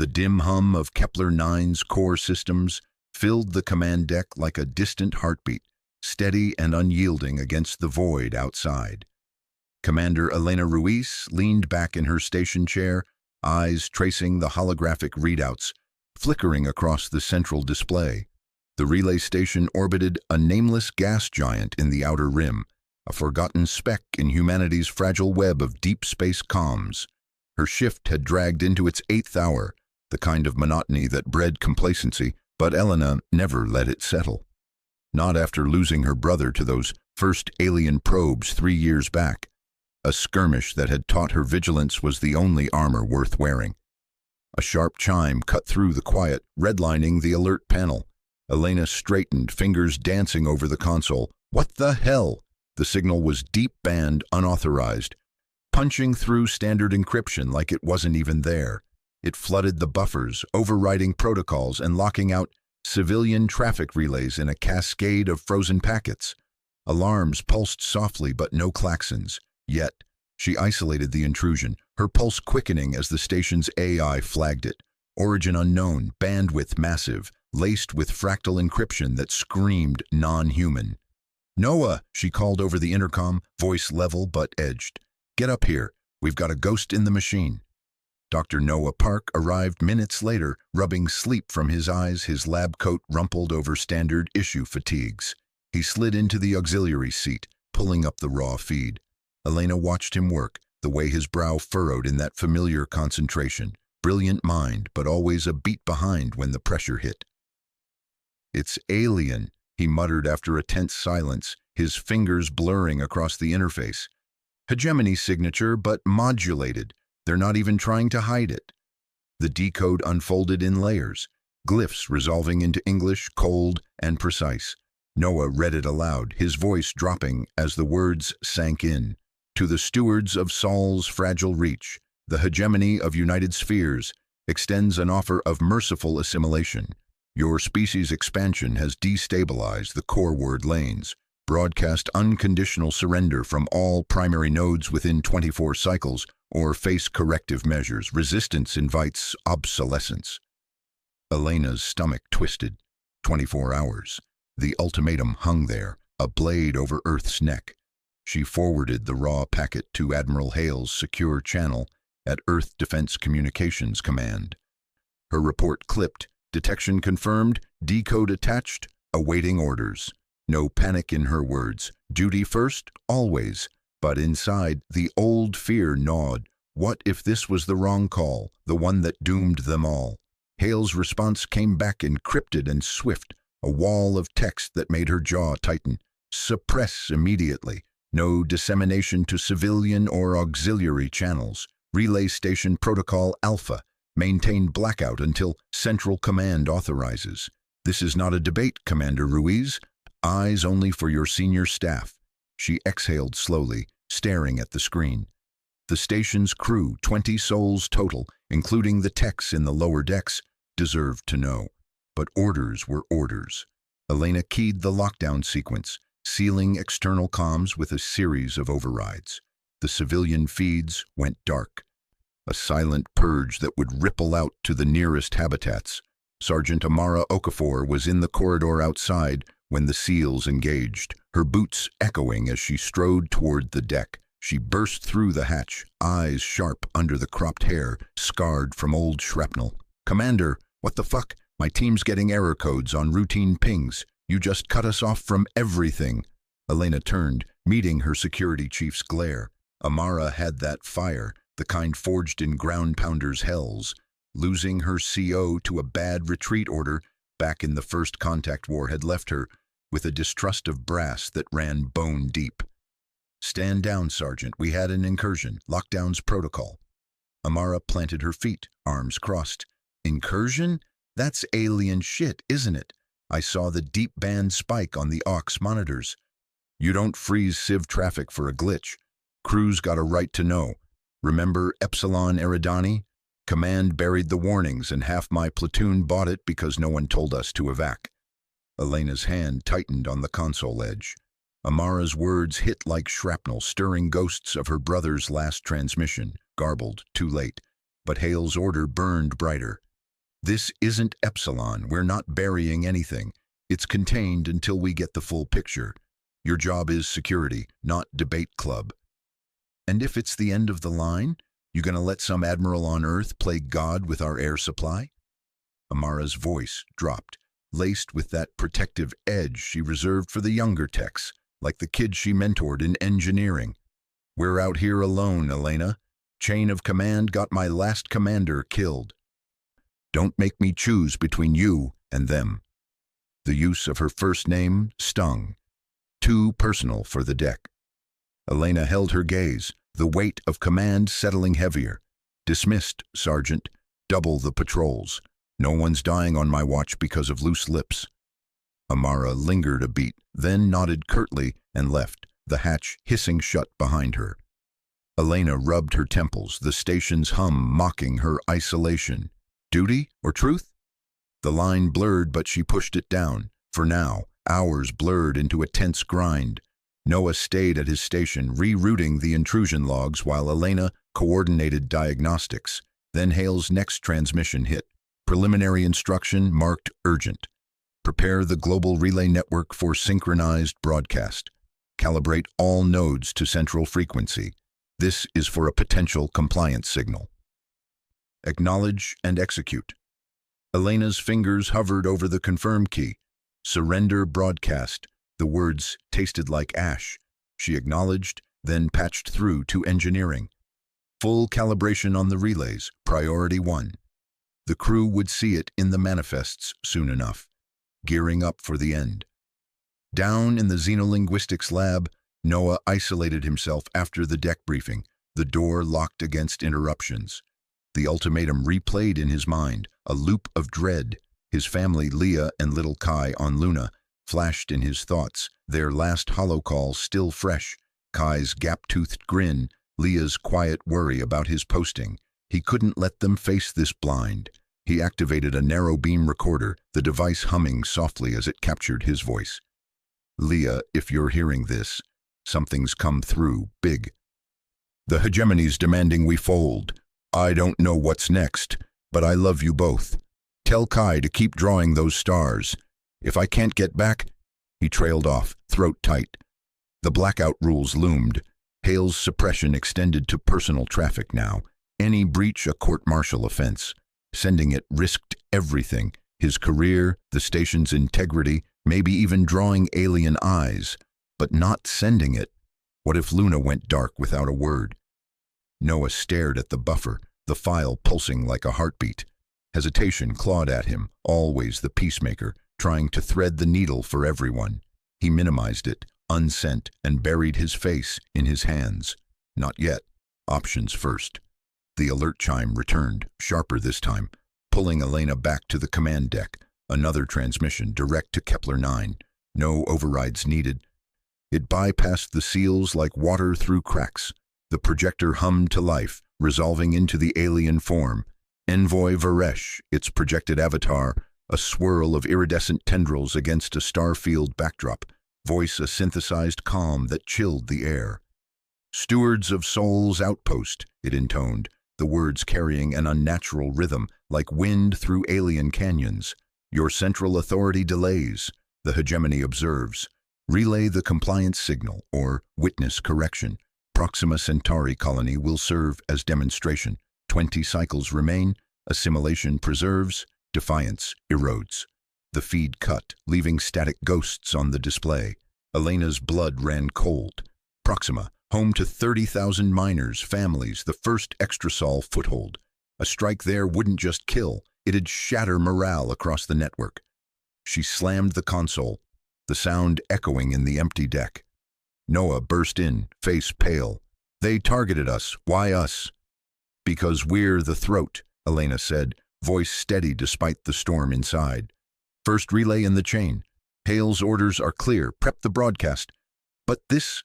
The dim hum of Kepler-9's core systems filled the command deck like a distant heartbeat, steady and unyielding against the void outside. Commander Elena Ruiz leaned back in her station chair, eyes tracing the holographic readouts, flickering across the central display. The relay station orbited a nameless gas giant in the outer rim, a forgotten speck in humanity's fragile web of deep space comms. Her shift had dragged into its 8th hour, the kind of monotony that bred complacency, but Elena never let it settle. Not after losing her brother to those first alien probes 3 years back. A skirmish that had taught her vigilance was the only armor worth wearing. A sharp chime cut through the quiet, redlining the alert panel. Elena straightened, fingers dancing over the console. What the hell? The signal was deep band, unauthorized, punching through standard encryption like it wasn't even there. It flooded the buffers, overriding protocols and locking out civilian traffic relays in a cascade of frozen packets. Alarms pulsed softly, but no klaxons. Yet, she isolated the intrusion, her pulse quickening as the station's AI flagged it. Origin unknown, bandwidth massive, laced with fractal encryption that screamed non-human. "Noah," she called over the intercom, voice level but edged. "Get up here. We've got a ghost in the machine." Dr. Noah Park arrived minutes later, rubbing sleep from his eyes, his lab coat rumpled over standard issue fatigues. He slid into the auxiliary seat, pulling up the raw feed. Elena watched him work, the way his brow furrowed in that familiar concentration. Brilliant mind, but always a beat behind when the pressure hit. "It's alien," he muttered after a tense silence, his fingers blurring across the interface. "Hegemony signature, but modulated. They're not even trying to hide it." The decode unfolded in layers, glyphs resolving into English, cold and precise. Noah read it aloud, his voice dropping as the words sank in. "To the stewards of Sol's fragile reach, the hegemony of United Spheres extends an offer of merciful assimilation. Your species' expansion has destabilized the core word lanes. Broadcast unconditional surrender from all primary nodes within 24 cycles, or face corrective measures. Resistance invites obsolescence." Elena's stomach twisted. 24 hours. The ultimatum hung there, a blade over Earth's neck. She forwarded the raw packet to Admiral Hale's secure channel at Earth Defense Communications Command. Her report clipped, detection confirmed, decode attached, awaiting orders. No panic in her words. Duty first, always. But inside, the old fear gnawed. What if this was the wrong call, the one that doomed them all? Hale's response came back encrypted and swift, a wall of text that made her jaw tighten. Suppress immediately. No dissemination to civilian or auxiliary channels. Relay Station Protocol Alpha. Maintain blackout until Central Command authorizes. This is not a debate, Commander Ruiz. Eyes only for your senior staff. She exhaled slowly, staring at the screen. The station's crew, 20 souls total, including the techs in the lower decks, deserved to know. But orders were orders. Elena keyed the lockdown sequence, sealing external comms with a series of overrides. The civilian feeds went dark. A silent purge that would ripple out to the nearest habitats. Sergeant Amara Okafor was in the corridor outside when the SEALs engaged, her boots echoing as she strode toward the deck. She burst through the hatch, eyes sharp under the cropped hair, scarred from old shrapnel. "Commander, what the fuck? My team's getting error codes on routine pings. You just cut us off from everything." Elena turned, meeting her security chief's glare. Amara had that fire, the kind forged in ground pounders' hells. Losing her CO to a bad retreat order back in the first contact war had left her with a distrust of brass that ran bone deep. "Stand down, Sergeant. We had an incursion. Lockdown's protocol." Amara planted her feet, arms crossed. "Incursion? That's alien shit, isn't it? I saw the deep band spike on the aux monitors." "You don't freeze civ traffic for a glitch. Crew's got a right to know. Remember Epsilon Eridani? Command buried the warnings and half my platoon bought it because no one told us to evac." Elena's hand tightened on the console edge. Amara's words hit like shrapnel, stirring ghosts of her brother's last transmission, garbled, too late. But Hale's order burned brighter. This isn't Epsilon. We're not burying anything. It's contained until we get the full picture. Your job is security, not debate club. And if it's the end of the line, you gonna let some admiral on Earth play God with our air supply? Amara's voice dropped, laced with that protective edge she reserved for the younger techs, like the kids she mentored in engineering. We're out here alone, Elena. Chain of command got my last commander killed. Don't make me choose between you and them. The use of her first name stung. Too personal for the deck. Elena held her gaze, the weight of command settling heavier. Dismissed, Sergeant. Double the patrols. No one's dying on my watch because of loose lips. Amara lingered a beat, then nodded curtly and left, the hatch hissing shut behind her. Elena rubbed her temples, the station's hum mocking her isolation. Duty or truth? The line blurred, but she pushed it down. For now, hours blurred into a tense grind. Noah stayed at his station, rerouting the intrusion logs while Elena coordinated diagnostics. Then Hale's next transmission hit. Preliminary instruction marked urgent. Prepare the global relay network for synchronized broadcast. Calibrate all nodes to central frequency. This is for a potential compliance signal. Acknowledge and execute. Elena's fingers hovered over the confirm key. Surrender broadcast. The words tasted like ash. She acknowledged, then patched through to engineering. Full calibration on the relays, priority 1. The crew would see it in the manifests soon enough, gearing up for the end. Down in the xenolinguistics lab, Noah isolated himself after the deck briefing, the door locked against interruptions. The ultimatum replayed in his mind, a loop of dread. His family, Leah and little Kai on Luna, flashed in his thoughts, their last holocall still fresh. Kai's gap-toothed grin, Leah's quiet worry about his posting. He couldn't let them face this blind. He activated a narrow beam recorder, the device humming softly as it captured his voice. Leah, if you're hearing this, something's come through, big. The hegemony's demanding we fold. I don't know what's next, but I love you both. Tell Kai to keep drawing those stars. If I can't get back, he trailed off, throat tight. The blackout rules loomed. Hale's suppression extended to personal traffic now. Any breach a court-martial offense. Sending it risked everything, his career, the station's integrity, maybe even drawing alien eyes. But not sending it. What if Luna went dark without a word? Noah stared at the buffer, the file pulsing like a heartbeat. Hesitation clawed at him, always the peacemaker, trying to thread the needle for everyone. He minimized it, unsent, and buried his face in his hands. Not yet. Options first. The alert chime returned, sharper this time, pulling Elena back to the command deck. Another transmission direct to Kepler 9. No overrides needed. It bypassed the seals like water through cracks. The projector hummed to life, resolving into the alien form. Envoy Varesh, its projected avatar, a swirl of iridescent tendrils against a starfield backdrop, voice a synthesized calm that chilled the air. Stewards of Soul's outpost, it intoned, the words carrying an unnatural rhythm, like wind through alien canyons. Your central authority delays, the hegemony observes. Relay the compliance signal, or witness correction. Proxima Centauri colony will serve as demonstration. 20 cycles remain, assimilation preserves, defiance erodes. The feed cut, leaving static ghosts on the display. Elena's blood ran cold. Proxima, home to 30,000 miners, families, the first extrasol foothold. A strike there wouldn't just kill, it'd shatter morale across the network. She slammed the console, the sound echoing in the empty deck. Noah burst in, face pale. They targeted us. Why us? Because we're the throat, Elena said, voice steady despite the storm inside. First relay in the chain. Hale's orders are clear. Prep the broadcast. But this...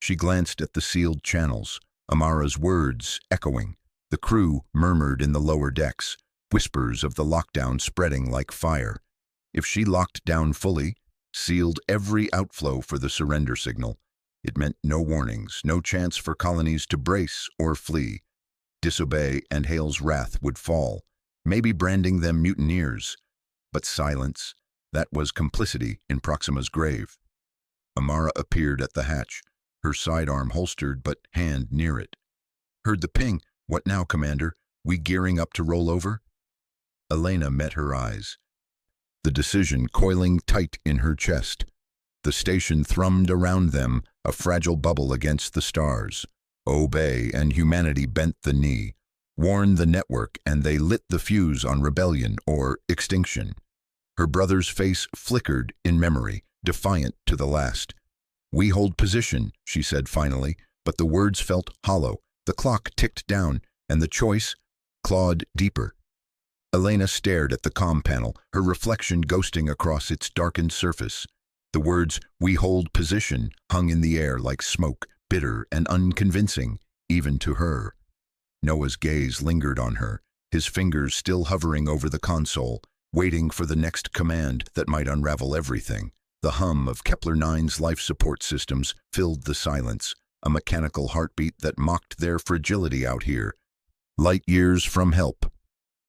She glanced at the sealed channels, Amara's words echoing. The crew murmured in the lower decks, whispers of the lockdown spreading like fire. If she locked down fully, sealed every outflow for the surrender signal, it meant no warnings, no chance for colonies to brace or flee. Disobey and Hale's wrath would fall. maybe branding them mutineers. But silence, that was complicity in Proxima's grave. Amara appeared at the hatch, her sidearm holstered but hand near it. Heard the ping. What now, Commander? We gearing up to roll over? Elena met her eyes, the decision coiling tight in her chest. The station thrummed around them, a fragile bubble against the stars. Obey, and humanity bent the knee. Warn the network, and they lit the fuse on rebellion or extinction. Her brother's face flickered in memory, defiant to the last. We hold position, she said finally, but the words felt hollow. The clock ticked down, and the choice clawed deeper. Elena stared at the comm panel, her reflection ghosting across its darkened surface. The words, "We hold position," hung in the air like smoke, bitter and unconvincing, even to her. Noah's gaze lingered on her, his fingers still hovering over the console, waiting for the next command that might unravel everything. The hum of Kepler-9's life support systems filled the silence, a mechanical heartbeat that mocked their fragility out here. Light years from help.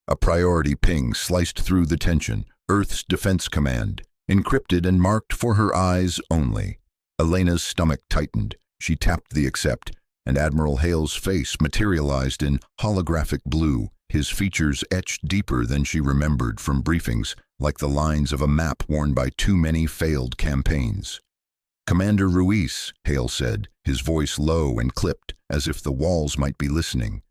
A priority ping sliced through the tension, Earth's defense command, encrypted and marked for her eyes only. Elena's stomach tightened. She tapped the accept, and Admiral Hale's face materialized in holographic blue, his features etched deeper than she remembered from briefings, like the lines of a map worn by too many failed campaigns. "Commander Ruiz," Hale said, his voice low and clipped, as if the walls might be listening.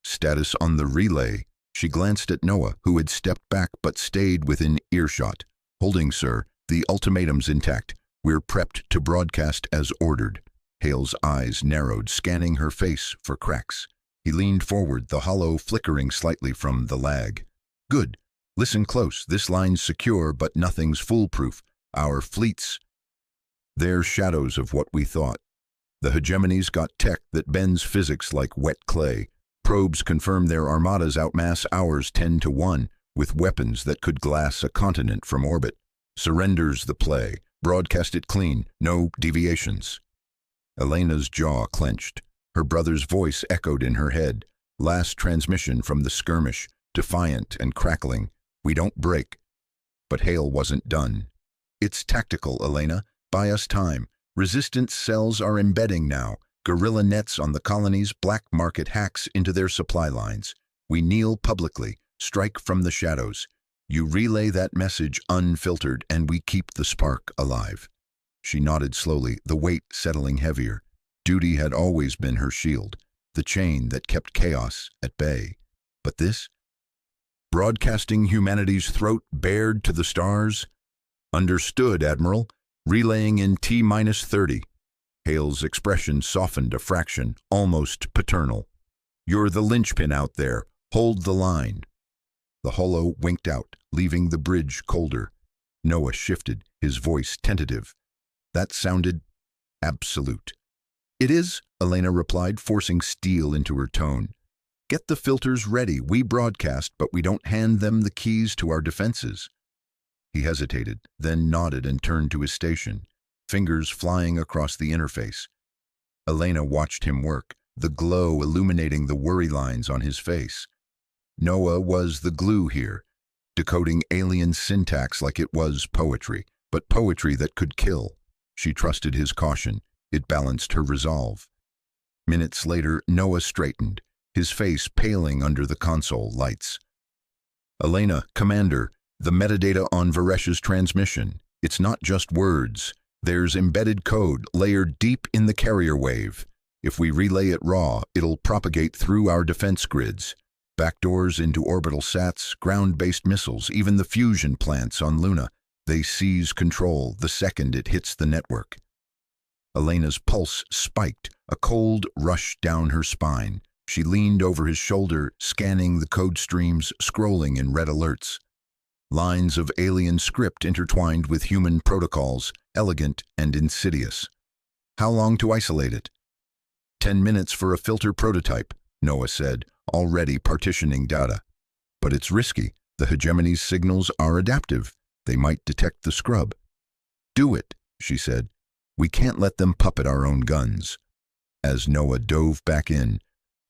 "Status on the relay." She glanced at Noah, who had stepped back but stayed within earshot. "Holding, sir. The ultimatum's intact. We're prepped to broadcast as ordered." Hale's eyes narrowed, scanning her face for cracks. He leaned forward, the hollow flickering slightly from the lag. "Good. Listen close. This line's secure, but nothing's foolproof. Our fleets, they're shadows of what we thought. The hegemony's got tech that bends physics like wet clay. Probes confirm their armadas outmass ours 10 to 1, with weapons that could glass a continent from orbit. Surrender's the play. Broadcast it clean. No deviations." Elena's jaw clenched. Her brother's voice echoed in her head. Last transmission from the skirmish, defiant and crackling. "We don't break." But Hale wasn't done. "It's tactical, Elena. Buy us time. Resistance cells are embedding now. Guerrilla nets on the colony's black market hacks into their supply lines. We kneel publicly, strike from the shadows. You relay that message unfiltered, and we keep the spark alive." She nodded slowly, the weight settling heavier. Duty had always been her shield, the chain that kept chaos at bay. But this? Broadcasting humanity's throat bared to the stars? "Understood, Admiral. Relaying in T-30. Hale's expression softened a fraction, almost paternal. "You're the linchpin out there. Hold the line." The holo winked out, leaving the bridge colder. Noah shifted, his voice tentative. That sounded absolute. "It is," Elena replied, forcing steel into her tone. "Get the filters ready. We broadcast, but we don't hand them the keys to our defenses." He hesitated, then nodded and turned to his station, fingers flying across the interface. Elena watched him work, the glow illuminating the worry lines on his face. Noah was the glue here, decoding alien syntax like it was poetry, but poetry that could kill. She trusted his caution. It balanced her resolve. Minutes later, Noah straightened, his face paling under the console lights. "Elena, Commander, the metadata on Varesh's transmission. It's not just words. There's embedded code layered deep in the carrier wave. If we relay it raw, it'll propagate through our defense grids. Backdoors into orbital sats, ground-based missiles, even the fusion plants on Luna. They seize control the second it hits the network." Elena's pulse spiked, a cold rush down her spine. She leaned over his shoulder, scanning the code streams, scrolling in red alerts. Lines of alien script intertwined with human protocols, elegant and insidious. "How long to isolate it?" 10 minutes for a filter prototype, Noah said, already partitioning data. "But it's risky. The hegemony's signals are adaptive. They might detect the scrub." "Do it," she said. "We can't let them puppet our own guns." As Noah dove back in,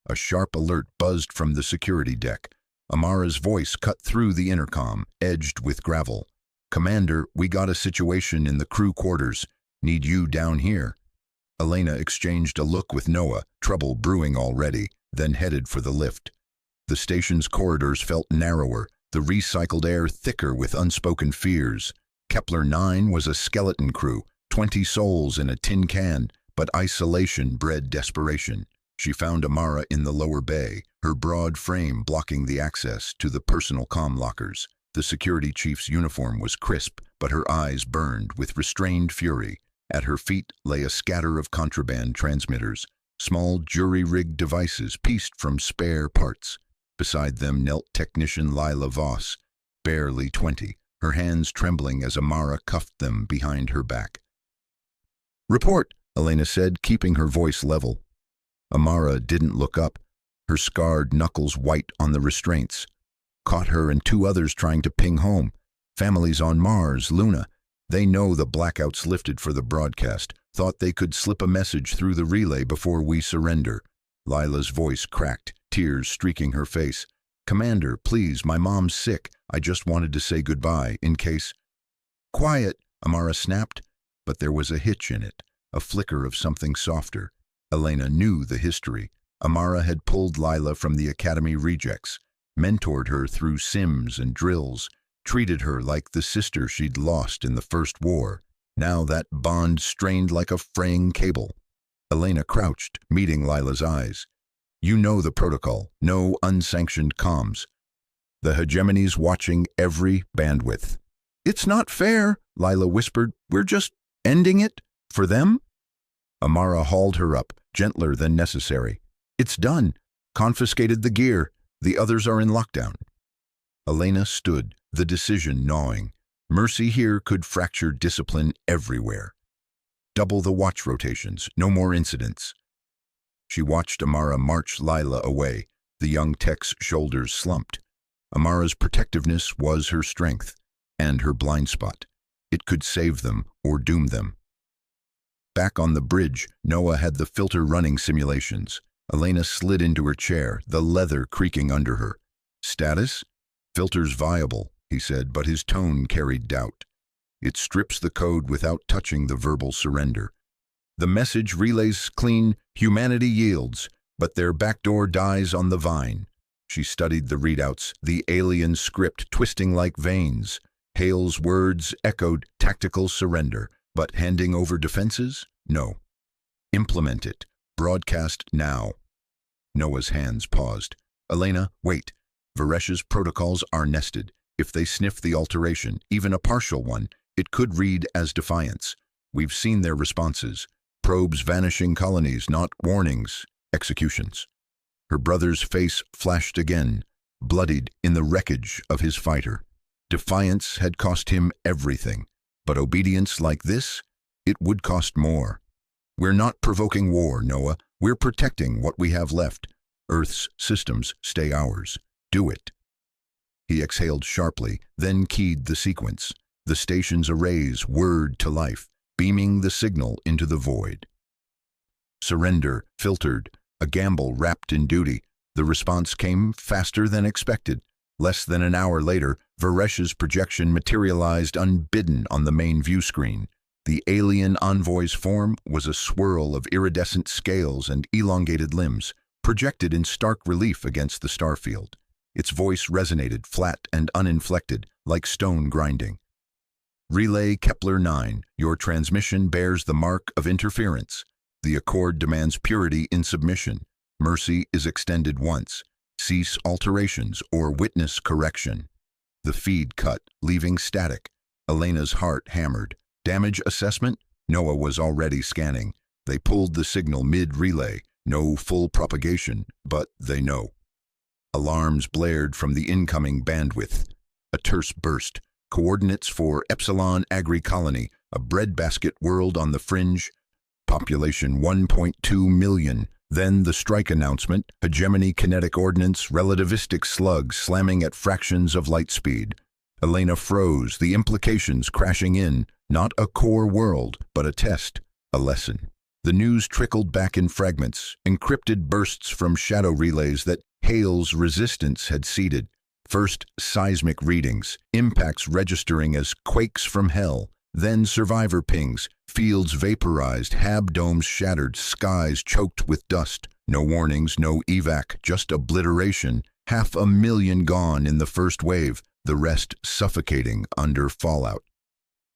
a sharp alert buzzed from the security deck. Amara's voice cut through the intercom, edged with gravel. "Commander, we got a situation in the crew quarters. Need you down here." Elena exchanged a look with Noah, trouble brewing already, then headed for the lift. The station's corridors felt narrower, the recycled air thicker with unspoken fears. Kepler 9 was a skeleton crew, 20 souls in a tin can, but isolation bred desperation. She found Amara in the lower bay, her broad frame blocking the access to the personal comm lockers. The security chief's uniform was crisp, but her eyes burned with restrained fury. At her feet lay a scatter of contraband transmitters, small jury-rigged devices pieced from spare parts. Beside them knelt technician Lila Voss, barely 20, her hands trembling as Amara cuffed them behind her back. "Report," Elena said, keeping her voice level. Amara didn't look up, her scarred knuckles white on the restraints. Caught her and 2 others trying to ping home. Families on Mars, Luna. They know the blackouts lifted for the broadcast. Thought they could slip a message through the relay before we surrender. Lila's voice cracked, tears streaking her face. "Commander, please, my mom's sick. I just wanted to say goodbye, in case—" "Quiet," Amara snapped, but there was a hitch in it, a flicker of something softer. Elena knew the history. Amara had pulled Lila from the Academy rejects, mentored her through sims and drills, treated her like the sister she'd lost in the First War. Now that bond strained like a fraying cable. Elena crouched, meeting Lila's eyes. "You know the protocol, no unsanctioned comms. The hegemony's watching every bandwidth." "It's not fair," Lila whispered. "We're just ending it for them." Amara hauled her up, gentler than necessary. "It's done. Confiscated the gear. The others are in lockdown." Elena stood, the decision gnawing. Mercy here could fracture discipline everywhere. Double the watch rotations, no more incidents. She watched Amara march Lila away. The young tech's shoulders slumped. Amara's protectiveness was her strength, and her blind spot. It could save them or doom them. Back on the bridge, Noah had the filter running simulations. Elena slid into her chair, the leather creaking under her. "Status? Filter's viable," he said, but his tone carried doubt. "It strips the code without touching the verbal surrender. The message relays clean, humanity yields, but their backdoor dies on the vine." She studied the readouts, the alien script twisting like veins. Hale's words echoed tactical surrender, but handing over defenses? No. "Implement it. Broadcast now." Noah's hands paused. "Elena, wait. Varesh's protocols are nested. If they sniff the alteration, even a partial one, it could read as defiance. We've seen their responses. Probes vanishing colonies, not warnings, executions." Her brother's face flashed again, bloodied in the wreckage of his fighter. Defiance had cost him everything, but obedience like this, it would cost more. "We're not provoking war, Noah. We're protecting what we have left. Earth's systems stay ours. Do it." He exhaled sharply, then keyed the sequence. The station's arrays whirred to life, beaming the signal into the void. Surrender, filtered, a gamble wrapped in duty. The response came faster than expected. Less than an hour later, Varesh's projection materialized unbidden on the main view screen. The alien envoy's form was a swirl of iridescent scales and elongated limbs, projected in stark relief against the starfield. Its voice resonated, flat and uninflected, like stone grinding. "Relay Kepler 9, your transmission bears the mark of interference. The Accord demands purity in submission. Mercy is extended once. Cease alterations or witness correction." The feed cut, leaving static. Elena's heart hammered. Damage assessment? Noah was already scanning. They pulled the signal mid-relay. No full propagation, but they know. Alarms blared from the incoming bandwidth. A terse burst. Coordinates for Epsilon Agri Colony, a breadbasket world on the fringe. Population 1.2 million. Then the strike announcement, hegemony kinetic ordnance, relativistic slugs slamming at fractions of light speed. Elena froze, the implications crashing in. Not a core world, but a test, a lesson. The news trickled back in fragments, encrypted bursts from shadow relays that Hale's resistance had seeded. First, seismic readings, impacts registering as quakes from hell. Then survivor pings, fields vaporized, hab domes shattered, skies choked with dust. No warnings, no evac, just obliteration. 500,000 gone in the first wave, the rest suffocating under fallout.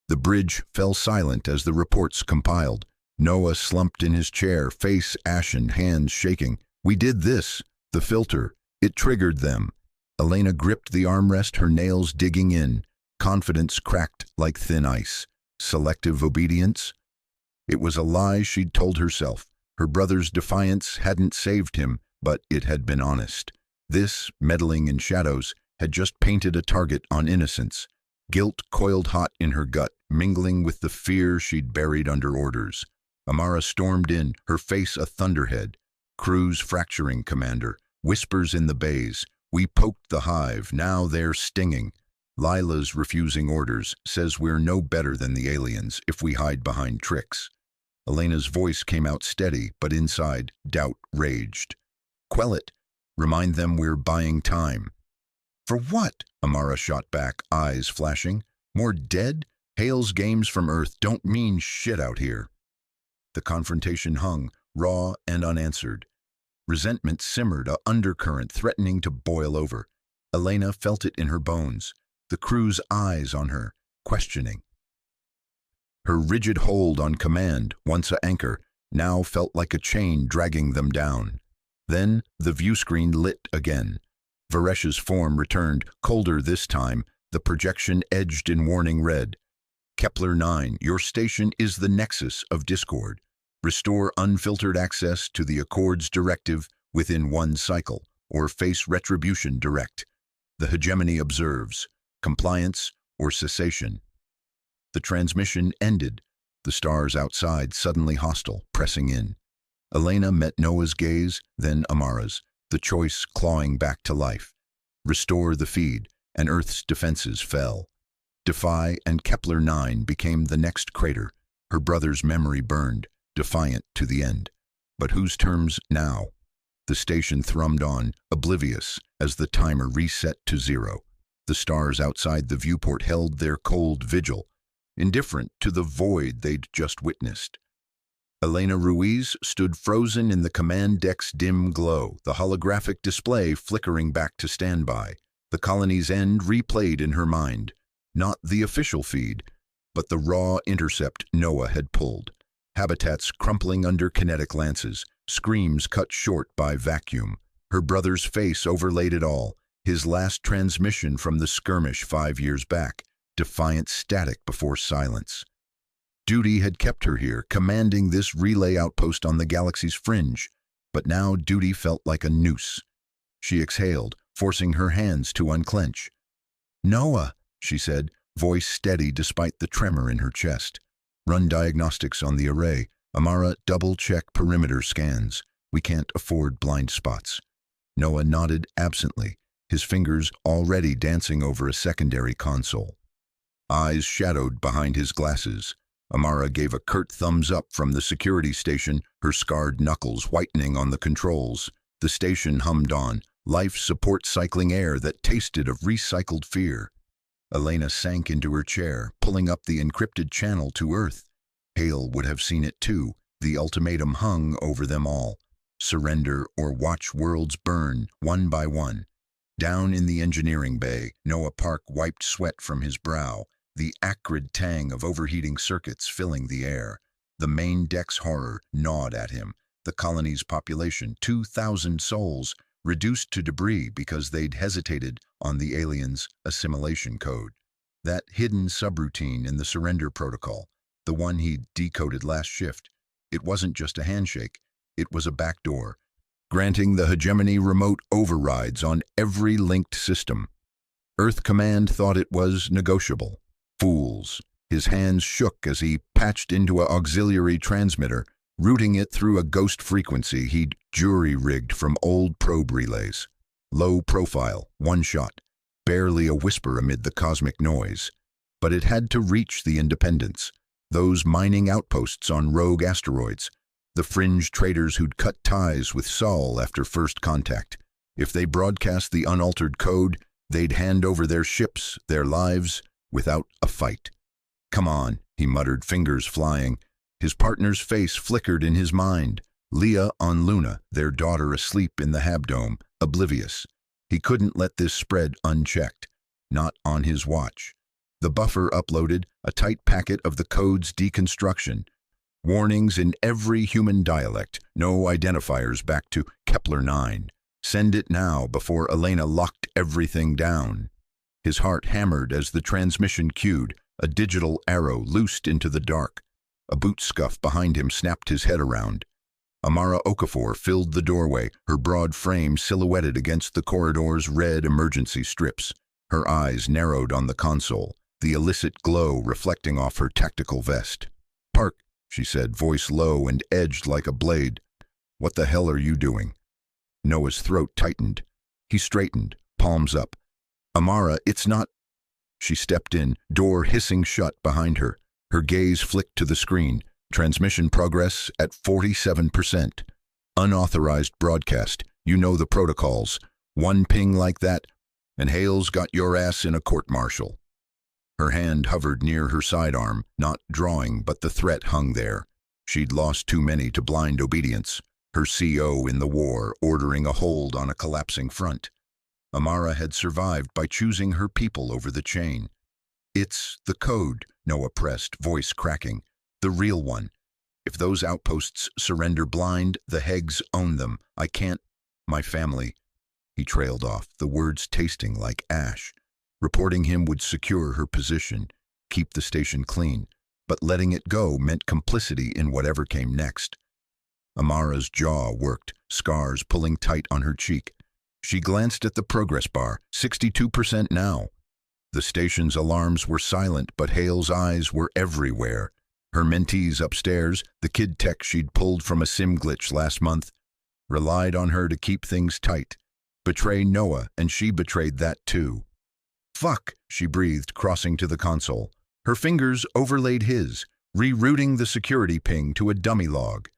The bridge fell silent as the reports compiled. Noah slumped in his chair, face ashen, hands shaking. We did this. The filter. It triggered them. Elena gripped the armrest, her nails digging in. Confidence cracked like thin ice. Selective obedience? It was a lie she'd told herself. Her brother's defiance hadn't saved him, but it had been honest. This, meddling in shadows, had just painted a target on innocence. Guilt coiled hot in her gut, mingling with the fear she'd buried under orders. Amara stormed in, her face a thunderhead. Crews fracturing, Commander. Whispers in the bays. We poked the hive, now they're stinging. Lila's refusing orders, says we're no better than the aliens if we hide behind tricks. Elena's voice came out steady, but inside, doubt raged. Quell it. Remind them we're buying time. For what? Amara shot back, eyes flashing. More dead? Hale's games from Earth don't mean shit out here. The confrontation hung, raw and unanswered. Resentment simmered, a undercurrent threatening to boil over. Elena felt it in her bones, the crew's eyes on her, questioning. Her rigid hold on command, once an anchor, now felt like a chain dragging them down. Then the view screen lit again. Varesh's form returned, colder this time, the projection edged in warning red. Kepler 9, your station is the nexus of discord. Restore unfiltered access to the Accord's directive within one cycle, or face retribution direct. The hegemony observes, compliance or cessation. The transmission ended, the stars outside suddenly hostile, pressing in. Elena met Noah's gaze, then Amara's, the choice clawing back to life. Restore the feed, and Earth's defenses fell. Defy and Kepler 9 became the next crater. Her brother's memory burned, defiant to the end. But whose terms now? The station thrummed on, oblivious, as the timer reset to 0. The stars outside the viewport held their cold vigil, indifferent to the void they'd just witnessed. Elena Ruiz stood frozen in the command deck's dim glow, the holographic display flickering back to standby. The colony's end replayed in her mind. Not the official feed, but the raw intercept Noah had pulled. Habitats crumpling under kinetic lances, screams cut short by vacuum. Her brother's face overlaid it all, his last transmission from the skirmish 5 years back, defiant static before silence. Duty had kept her here, commanding this relay outpost on the galaxy's fringe, but now duty felt like a noose. She exhaled, forcing her hands to unclench. "Noah," she said, voice steady despite the tremor in her chest. "Run diagnostics on the array. Amara, double-check perimeter scans. We can't afford blind spots." Noah nodded absently, his fingers already dancing over a secondary console. Eyes shadowed behind his glasses. Amara gave a curt thumbs up from the security station, her scarred knuckles whitening on the controls. The station hummed on, life support cycling air that tasted of recycled fear. Elena sank into her chair, pulling up the encrypted channel to Earth. Hale would have seen it too. The ultimatum hung over them all. Surrender or watch worlds burn, one by one. Down in the engineering bay, Noah Park wiped sweat from his brow, the acrid tang of overheating circuits filling the air. The main deck's horror gnawed at him. The colony's population, 2,000 souls, reduced to debris because they'd hesitated on the aliens' assimilation code. That hidden subroutine in the surrender protocol, the one he'd decoded last shift, it wasn't just a handshake, it was a backdoor, granting the hegemony remote overrides on every linked system. Earth Command thought it was negotiable. Fools. His hands shook as he patched into an auxiliary transmitter, routing it through a ghost frequency he'd jury-rigged from old probe relays. Low profile, one shot, barely a whisper amid the cosmic noise. But it had to reach the Independents, those mining outposts on rogue asteroids, the fringe traders who'd cut ties with Sol after first contact. If they broadcast the unaltered code, They'd hand over their ships, their lives, without a fight. "Come on," he muttered, fingers flying. His partner's face flickered in his mind. Leah on Luna, their daughter asleep in the Habdome, oblivious. He couldn't let this spread unchecked. Not on his watch. The buffer uploaded a tight packet of the code's deconstruction. Warnings in every human dialect, no identifiers back to Kepler 9. Send it now before Elena locked everything down. His heart hammered as the transmission cued, a digital arrow loosed into the dark. A boot scuff behind him snapped his head around. Amara Okafor filled the doorway, her broad frame silhouetted against the corridor's red emergency strips. Her eyes narrowed on the console, the illicit glow reflecting off her tactical vest. "Park," she said, voice low and edged like a blade. "What the hell are you doing?" Noah's throat tightened. He straightened, palms up. "Amara, it's not—" She stepped in, door hissing shut behind her. Her gaze flicked to the screen. Transmission progress at 47%. Unauthorized broadcast. You know the protocols. One ping like that, and Hale's got your ass in a court-martial. Her hand hovered near her sidearm, not drawing, but the threat hung there. She'd lost too many to blind obedience. Her CO in the war, ordering a hold on a collapsing front. Amara had survived by choosing her people over the chain. "It's the code," Noah pressed, voice cracking. "The real one. If those outposts surrender blind, the Hegs own them. I can't— My family—" He trailed off, the words tasting like ash. Reporting him would secure her position, keep the station clean, but letting it go meant complicity in whatever came next. Amara's jaw worked, scars pulling tight on her cheek. She glanced at the progress bar, 62% now. The station's alarms were silent, but Hale's eyes were everywhere. Her mentees upstairs, the kid tech she'd pulled from a sim glitch last month, relied on her to keep things tight. Betray Noah, and she betrayed that too. "Fuck," she breathed, crossing to the console. Her fingers overlaid his, rerouting the security ping to a dummy log.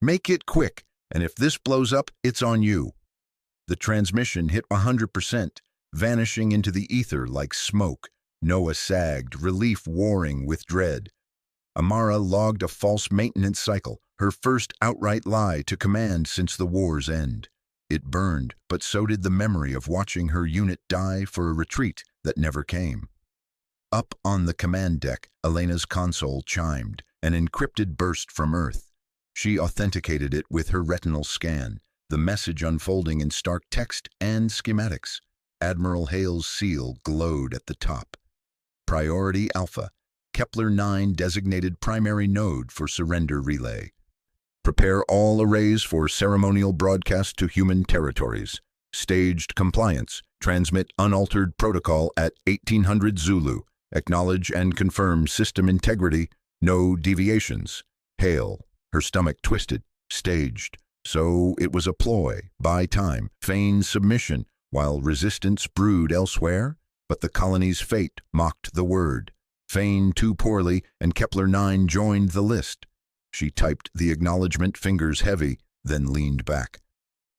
"Make it quick, and if this blows up, it's on you." The transmission hit 100%, vanishing into the ether like smoke. Noah sagged, relief warring with dread. Amara logged a false maintenance cycle, her first outright lie to command since the war's end. It burned, but so did the memory of watching her unit die for a retreat that never came. Up on the command deck, Elena's console chimed, an encrypted burst from Earth. She authenticated it with her retinal scan, the message unfolding in stark text and schematics. Admiral Hale's seal glowed at the top. Priority Alpha. Kepler 9 designated primary node for surrender relay. Prepare all arrays for ceremonial broadcast to human territories. Staged compliance. Transmit unaltered protocol at 1800 Zulu. Acknowledge and confirm system integrity. No deviations. Hale. Her stomach twisted. Staged. So it was a ploy, buy time, feign submission, while resistance brewed elsewhere? But the colony's fate mocked the word. Feign too poorly, and Kepler 9 joined the list. She typed the acknowledgement, fingers heavy, then leaned back.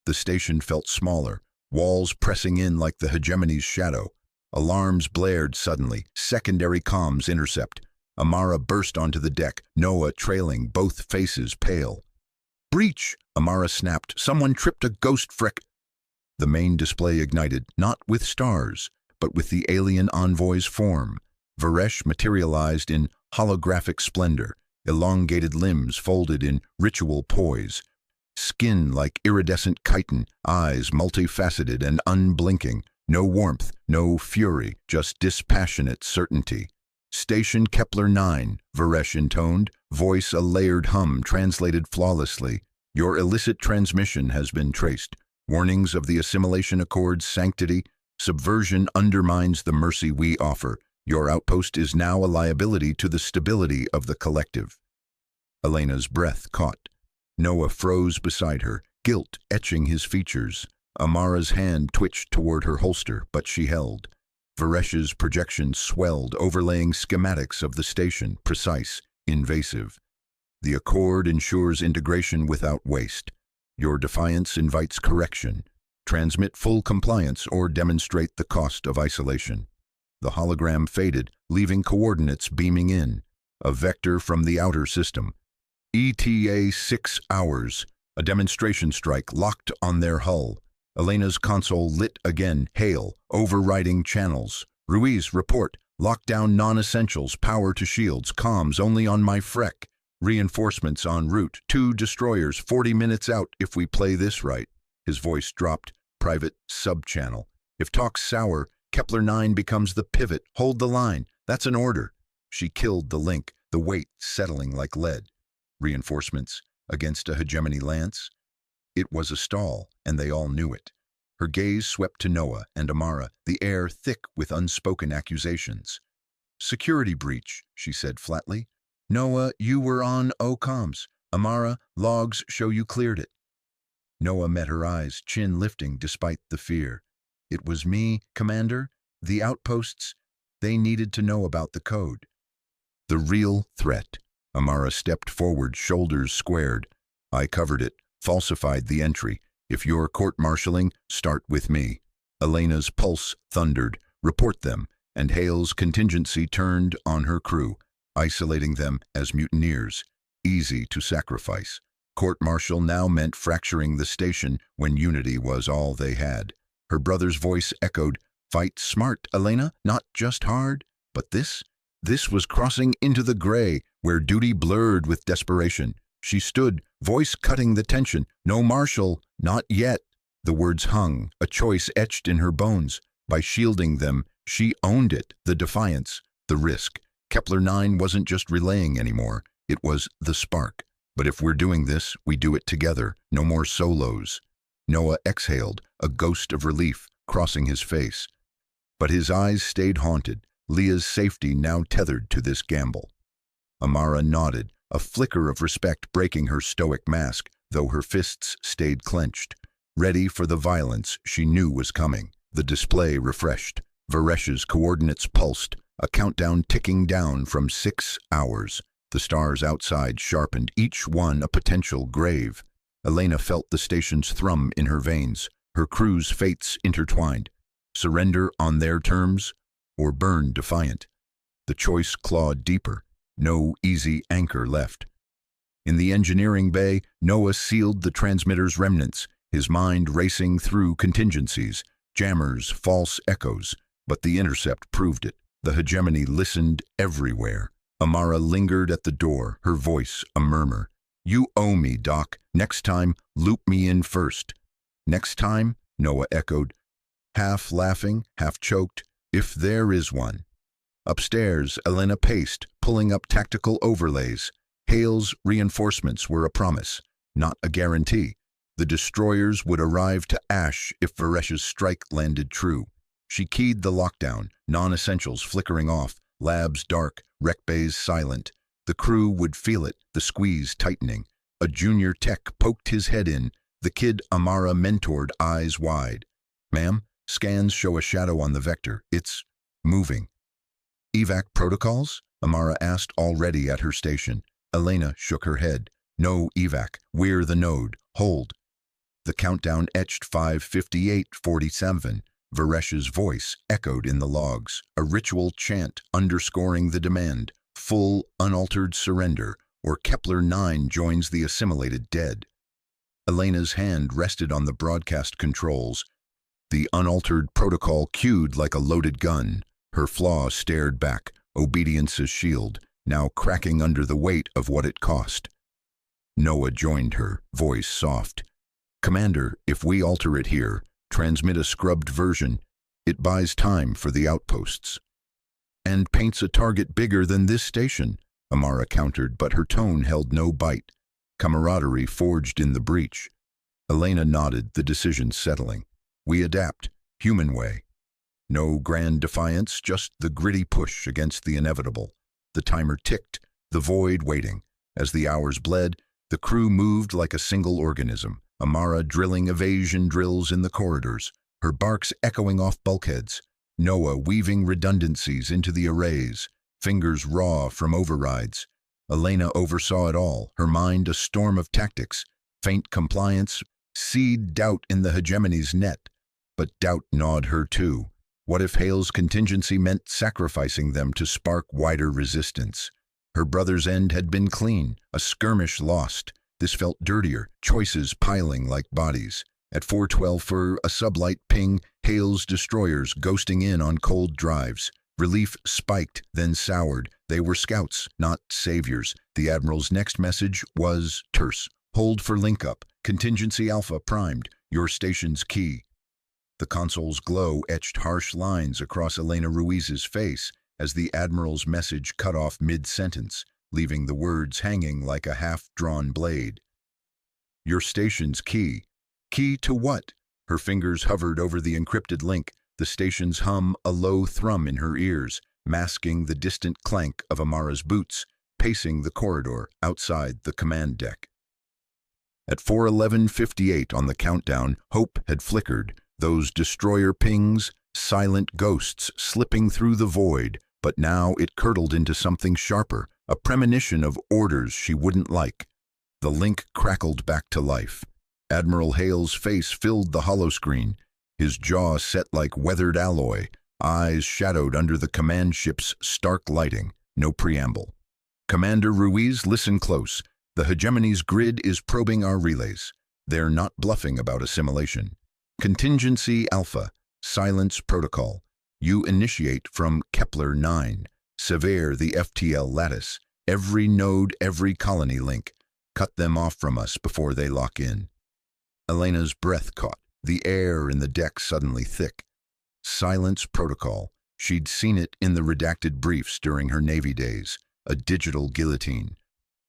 The station felt smaller, walls pressing in like the hegemony's shadow. Alarms blared suddenly, secondary comms intercept. Amara burst onto the deck, Noah trailing, both faces pale. "Breach!" Amara snapped. "Someone tripped a ghost frick." The main display ignited, not with stars, but with the alien envoy's form. Varesh materialized in holographic splendor, elongated limbs folded in ritual poise, skin like iridescent chitin, eyes multifaceted and unblinking, no warmth, no fury, just dispassionate certainty. "Station Kepler 9, Varesh intoned, voice a layered hum translated flawlessly. "Your illicit transmission has been traced. Warnings of the Assimilation Accord's sanctity. Subversion undermines the mercy we offer. Your outpost is now a liability to the stability of the collective." Elena's breath caught. Noah froze beside her, guilt etching his features. Amara's hand twitched toward her holster, but she held. Varesh's projections swelled, overlaying schematics of the station, precise, invasive. "The Accord ensures integration without waste. Your defiance invites correction. Transmit full compliance or demonstrate the cost of isolation. The hologram faded, leaving coordinates beaming in. A vector from the outer system. ETA 6 hours. A demonstration strike locked on their hull. Elena's console lit again. Hail. Overriding channels. Ruiz, report. Lockdown non-essentials. Power to shields. Comms only on my freck. Reinforcements en route. 2 destroyers 40 minutes out if we play this right. His voice dropped. Private sub-channel. If talk's sour, Kepler 9 becomes the pivot. Hold the line. That's an order. She killed the link, the weight settling like lead. Reinforcements against a hegemony lance? It was a stall, and they all knew it. Her gaze swept to Noah and Amara, the air thick with unspoken accusations. Security breach, she said flatly. Noah, you were on comms. Amara, logs show you cleared it. Noah met her eyes, chin lifting despite the fear. It was me, Commander. The outposts, they needed to know about the code. The real threat. Amara stepped forward, shoulders squared. I covered it, falsified the entry. If you're court-martialing, start with me. Elena's pulse thundered. Report them, and Hale's contingency turned on her crew, isolating them as mutineers, easy to sacrifice. Court-martial now meant fracturing the station when unity was all they had. Her brother's voice echoed, fight smart, Elena, not just hard. But this was crossing into the gray, where duty blurred with desperation. She stood, voice cutting the tension. No Marshal, not yet. The words hung, a choice etched in her bones. By shielding them, she owned it, the defiance, the risk. Kepler 9 wasn't just relaying anymore. It was the spark. But if we're doing this, we do it together. No more solos. Noah exhaled, a ghost of relief crossing his face. But his eyes stayed haunted, Leah's safety now tethered to this gamble. Amara nodded, a flicker of respect breaking her stoic mask, though her fists stayed clenched. Ready for the violence she knew was coming. The display refreshed. Varesh's coordinates pulsed, a countdown ticking down from 6 hours. The stars outside sharpened, each one a potential grave. Elena felt the station's thrum in her veins, her crew's fates intertwined. Surrender on their terms, or burn defiant. The choice clawed deeper, no easy anchor left. In the engineering bay, Noah sealed the transmitter's remnants, his mind racing through contingencies, jammers, false echoes, but the intercept proved it. The hegemony listened everywhere. Amara lingered at the door, her voice a murmur. You owe me, Doc. Next time, loop me in first. Next time, Noah echoed, half laughing, half choked, if there is one. Upstairs, Elena paced, pulling up tactical overlays. Hale's reinforcements were a promise, not a guarantee. The destroyers would arrive to ash if Varesh's strike landed true. She keyed the lockdown, non-essentials flickering off, labs dark, rec bays silent. The crew would feel it, the squeeze tightening. A junior tech poked his head in, the kid Amara mentored, eyes wide. Ma'am, scans show a shadow on the vector. It's moving. Evac protocols? Amara asked, already at her station. Elena shook her head. No evac. We're the node. Hold. The countdown etched 5:58:47. Varesh's voice echoed in the logs, a ritual chant underscoring the demand. Full, unaltered surrender, or Kepler 9 joins the assimilated dead. Elena's hand rested on the broadcast controls. The unaltered protocol cued like a loaded gun. Her flaw stared back, obedience's shield, now cracking under the weight of what it cost. Noah joined her, voice soft. Commander, if we alter it here, transmit a scrubbed version, it buys time for the outposts. And paints a target bigger than this station, Amara countered, but her tone held no bite. Camaraderie forged in the breach. Elena nodded, the decision settling. We adapt, human way. No grand defiance, just the gritty push against the inevitable. The timer ticked, the void waiting. As the hours bled, the crew moved like a single organism, Amara drilling evasion drills in the corridors, her barks echoing off bulkheads. Noah weaving redundancies into the arrays, fingers raw from overrides. Elena oversaw it all, her mind a storm of tactics, faint compliance, seed doubt in the hegemony's net. But doubt gnawed her too. What if Hale's contingency meant sacrificing them to spark wider resistance? Her brother's end had been clean, a skirmish lost. This felt dirtier, choices piling like bodies. At 4:12 for a sublight ping, Hale's destroyers ghosting in on cold drives. Relief spiked, then soured. They were scouts, not saviors. The Admiral's next message was terse. Hold for link-up. Contingency Alpha primed. Your station's key. The console's glow etched harsh lines across Elena Ruiz's face as the Admiral's message cut off mid-sentence, leaving the words hanging like a half-drawn blade. Your station's key. Key to what? Her fingers hovered over the encrypted link, the station's hum a low thrum in her ears, masking the distant clank of Amara's boots, pacing the corridor outside the command deck. At 4:11:58 on the countdown, hope had flickered, those destroyer pings, silent ghosts slipping through the void, but now it curdled into something sharper, a premonition of orders she wouldn't like. The link crackled back to life. Admiral Hale's face filled the holoscreen, his jaw set like weathered alloy, eyes shadowed under the command ship's stark lighting. No preamble. Commander Ruiz, listen close. The hegemony's grid is probing our relays. They're not bluffing about assimilation. Contingency Alpha, silence protocol. You initiate from Kepler 9. Sever the FTL lattice. Every node, every colony link. Cut them off from us before they lock in. Elena's breath caught, the air in the deck suddenly thick. Silence protocol. She'd seen it in the redacted briefs during her Navy days. A digital guillotine,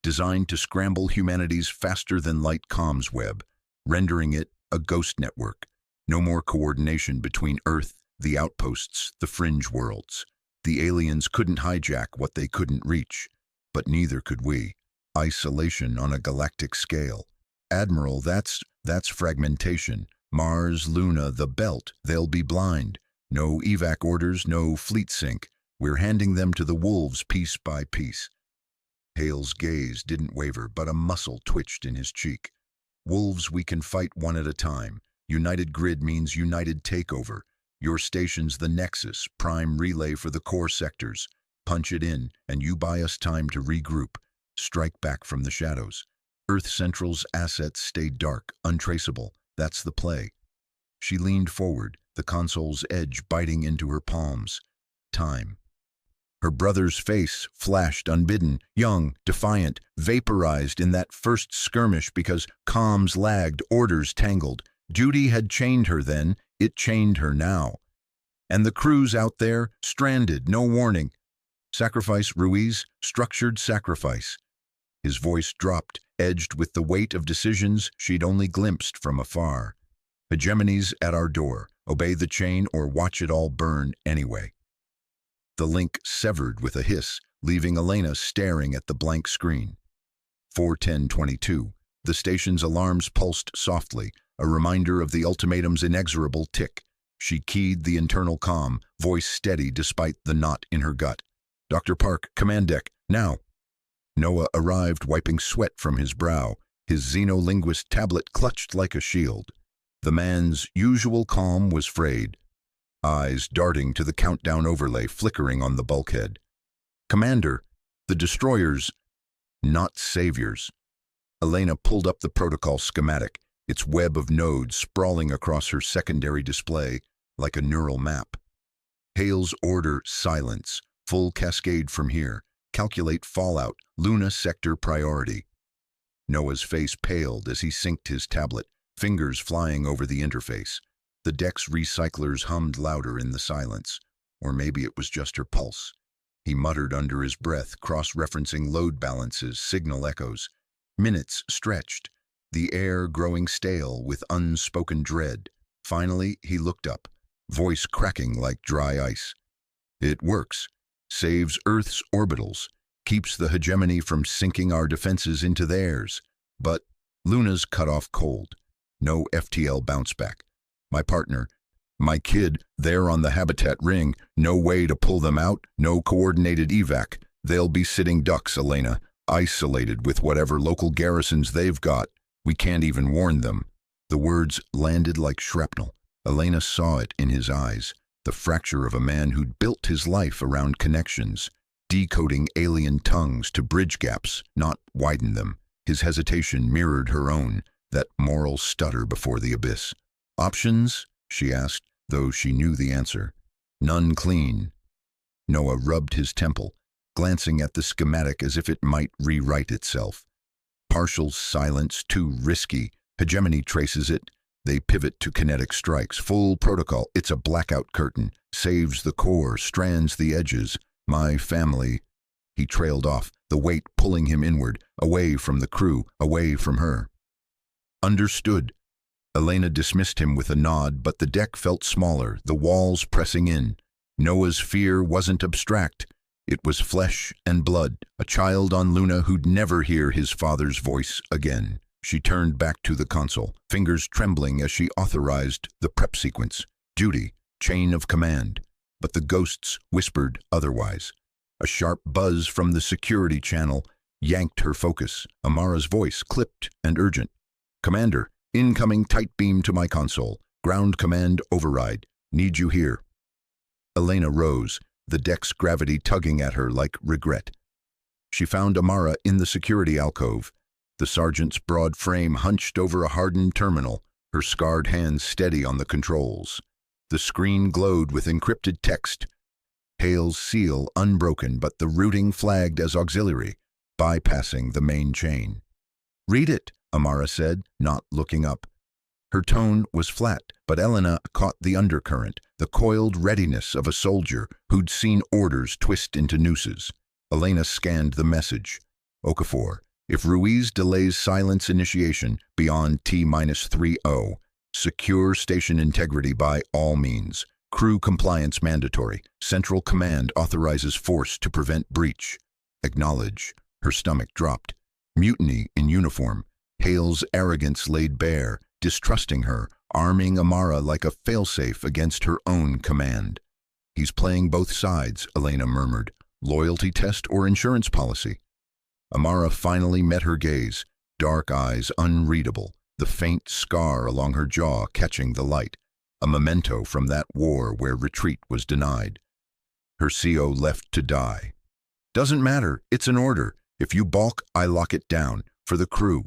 designed to scramble humanity's faster-than-light comms web, rendering it a ghost network. No more coordination between Earth, the outposts, the fringe worlds. The aliens couldn't hijack what they couldn't reach, but neither could we. Isolation on a galactic scale. Admiral, that's fragmentation. Mars, Luna, the belt, they'll be blind. No evac orders, no fleet sync. We're handing them to the wolves piece by piece. Hale's gaze didn't waver, but a muscle twitched in his cheek. Wolves we can fight one at a time. United grid means united takeover. Your station's the nexus, prime relay for the core sectors. Punch it in, and you buy us time to regroup. Strike back from the shadows. Earth Central's assets stay dark, untraceable. That's the play. She leaned forward, the console's edge biting into her palms. Time. Her brother's face flashed unbidden, young, defiant, vaporized in that first skirmish because comms lagged, orders tangled. Duty had chained her then, it chained her now. And the crews out there, stranded, no warning. Sacrifice, Ruiz, structured sacrifice. His voice dropped, edged with the weight of decisions she'd only glimpsed from afar. Hegemony's at our door. Obey the chain or watch it all burn anyway. The link severed with a hiss, leaving Elena staring at the blank screen. 4:10:22. The station's alarms pulsed softly, a reminder of the ultimatum's inexorable tick. She keyed the internal comm, voice steady despite the knot in her gut. Dr. Park, command deck, now. Noah arrived, wiping sweat from his brow, his xenolinguist tablet clutched like a shield. The man's usual calm was frayed, eyes darting to the countdown overlay flickering on the bulkhead. Commander, the destroyers, not saviors. Elena pulled up the protocol schematic, its web of nodes sprawling across her secondary display like a neural map. Hale's order, silence, full cascade from here. Calculate fallout, Luna sector priority. Noah's face paled as he synced his tablet, fingers flying over the interface. The deck's recyclers hummed louder in the silence, or maybe it was just her pulse. He muttered under his breath, cross-referencing load balances, signal echoes. Minutes stretched, the air growing stale with unspoken dread. Finally, he looked up, voice cracking like dry ice. It works. Saves Earth's orbitals, keeps the hegemony from sinking our defenses into theirs. But Luna's cut off cold. No FTL bounce back. My partner, my kid, they're on the habitat ring. No way to pull them out, no coordinated evac. They'll be sitting ducks, Elena, isolated with whatever local garrisons they've got. We can't even warn them. The words landed like shrapnel. Elena saw it in his eyes, the fracture of a man who'd built his life around connections, decoding alien tongues to bridge gaps, not widen them. His hesitation mirrored her own, that moral stutter before the abyss. "Options?" she asked, though she knew the answer. "None clean." Noah rubbed his temple, glancing at the schematic as if it might rewrite itself. Partial silence, too risky. Hegemony traces it. They pivot to kinetic strikes. Full protocol. It's a blackout curtain. Saves the core, strands the edges. My family. He trailed off, the weight pulling him inward, away from the crew, away from her. Understood. Elena dismissed him with a nod, but the deck felt smaller, the walls pressing in. Noah's fear wasn't abstract. It was flesh and blood, a child on Luna who'd never hear his father's voice again. She turned back to the console, fingers trembling as she authorized the prep sequence. Duty, chain of command. But the ghosts whispered otherwise. A sharp buzz from the security channel yanked her focus. Amara's voice, clipped and urgent. "Commander, incoming tight beam to my console. Ground command override. Need you here." Elena rose, the deck's gravity tugging at her like regret. She found Amara in the security alcove, the sergeant's broad frame hunched over a hardened terminal, her scarred hands steady on the controls. The screen glowed with encrypted text. Hale's seal unbroken, but the routing flagged as auxiliary, bypassing the main chain. "Read it," Amara said, not looking up. Her tone was flat, but Elena caught the undercurrent, the coiled readiness of a soldier who'd seen orders twist into nooses. Elena scanned the message. Okafor, if Ruiz delays silence initiation beyond T-30, secure station integrity by all means. Crew compliance mandatory. Central Command authorizes force to prevent breach. Acknowledge. Her stomach dropped. Mutiny in uniform. Hale's arrogance laid bare, distrusting her, arming Amara like a failsafe against her own command. "He's playing both sides," Elena murmured. "Loyalty test or insurance policy?" Amara finally met her gaze, dark eyes unreadable, the faint scar along her jaw catching the light, a memento from that war where retreat was denied. Her CO left to die. "Doesn't matter, it's an order. If you balk, I lock it down, for the crew."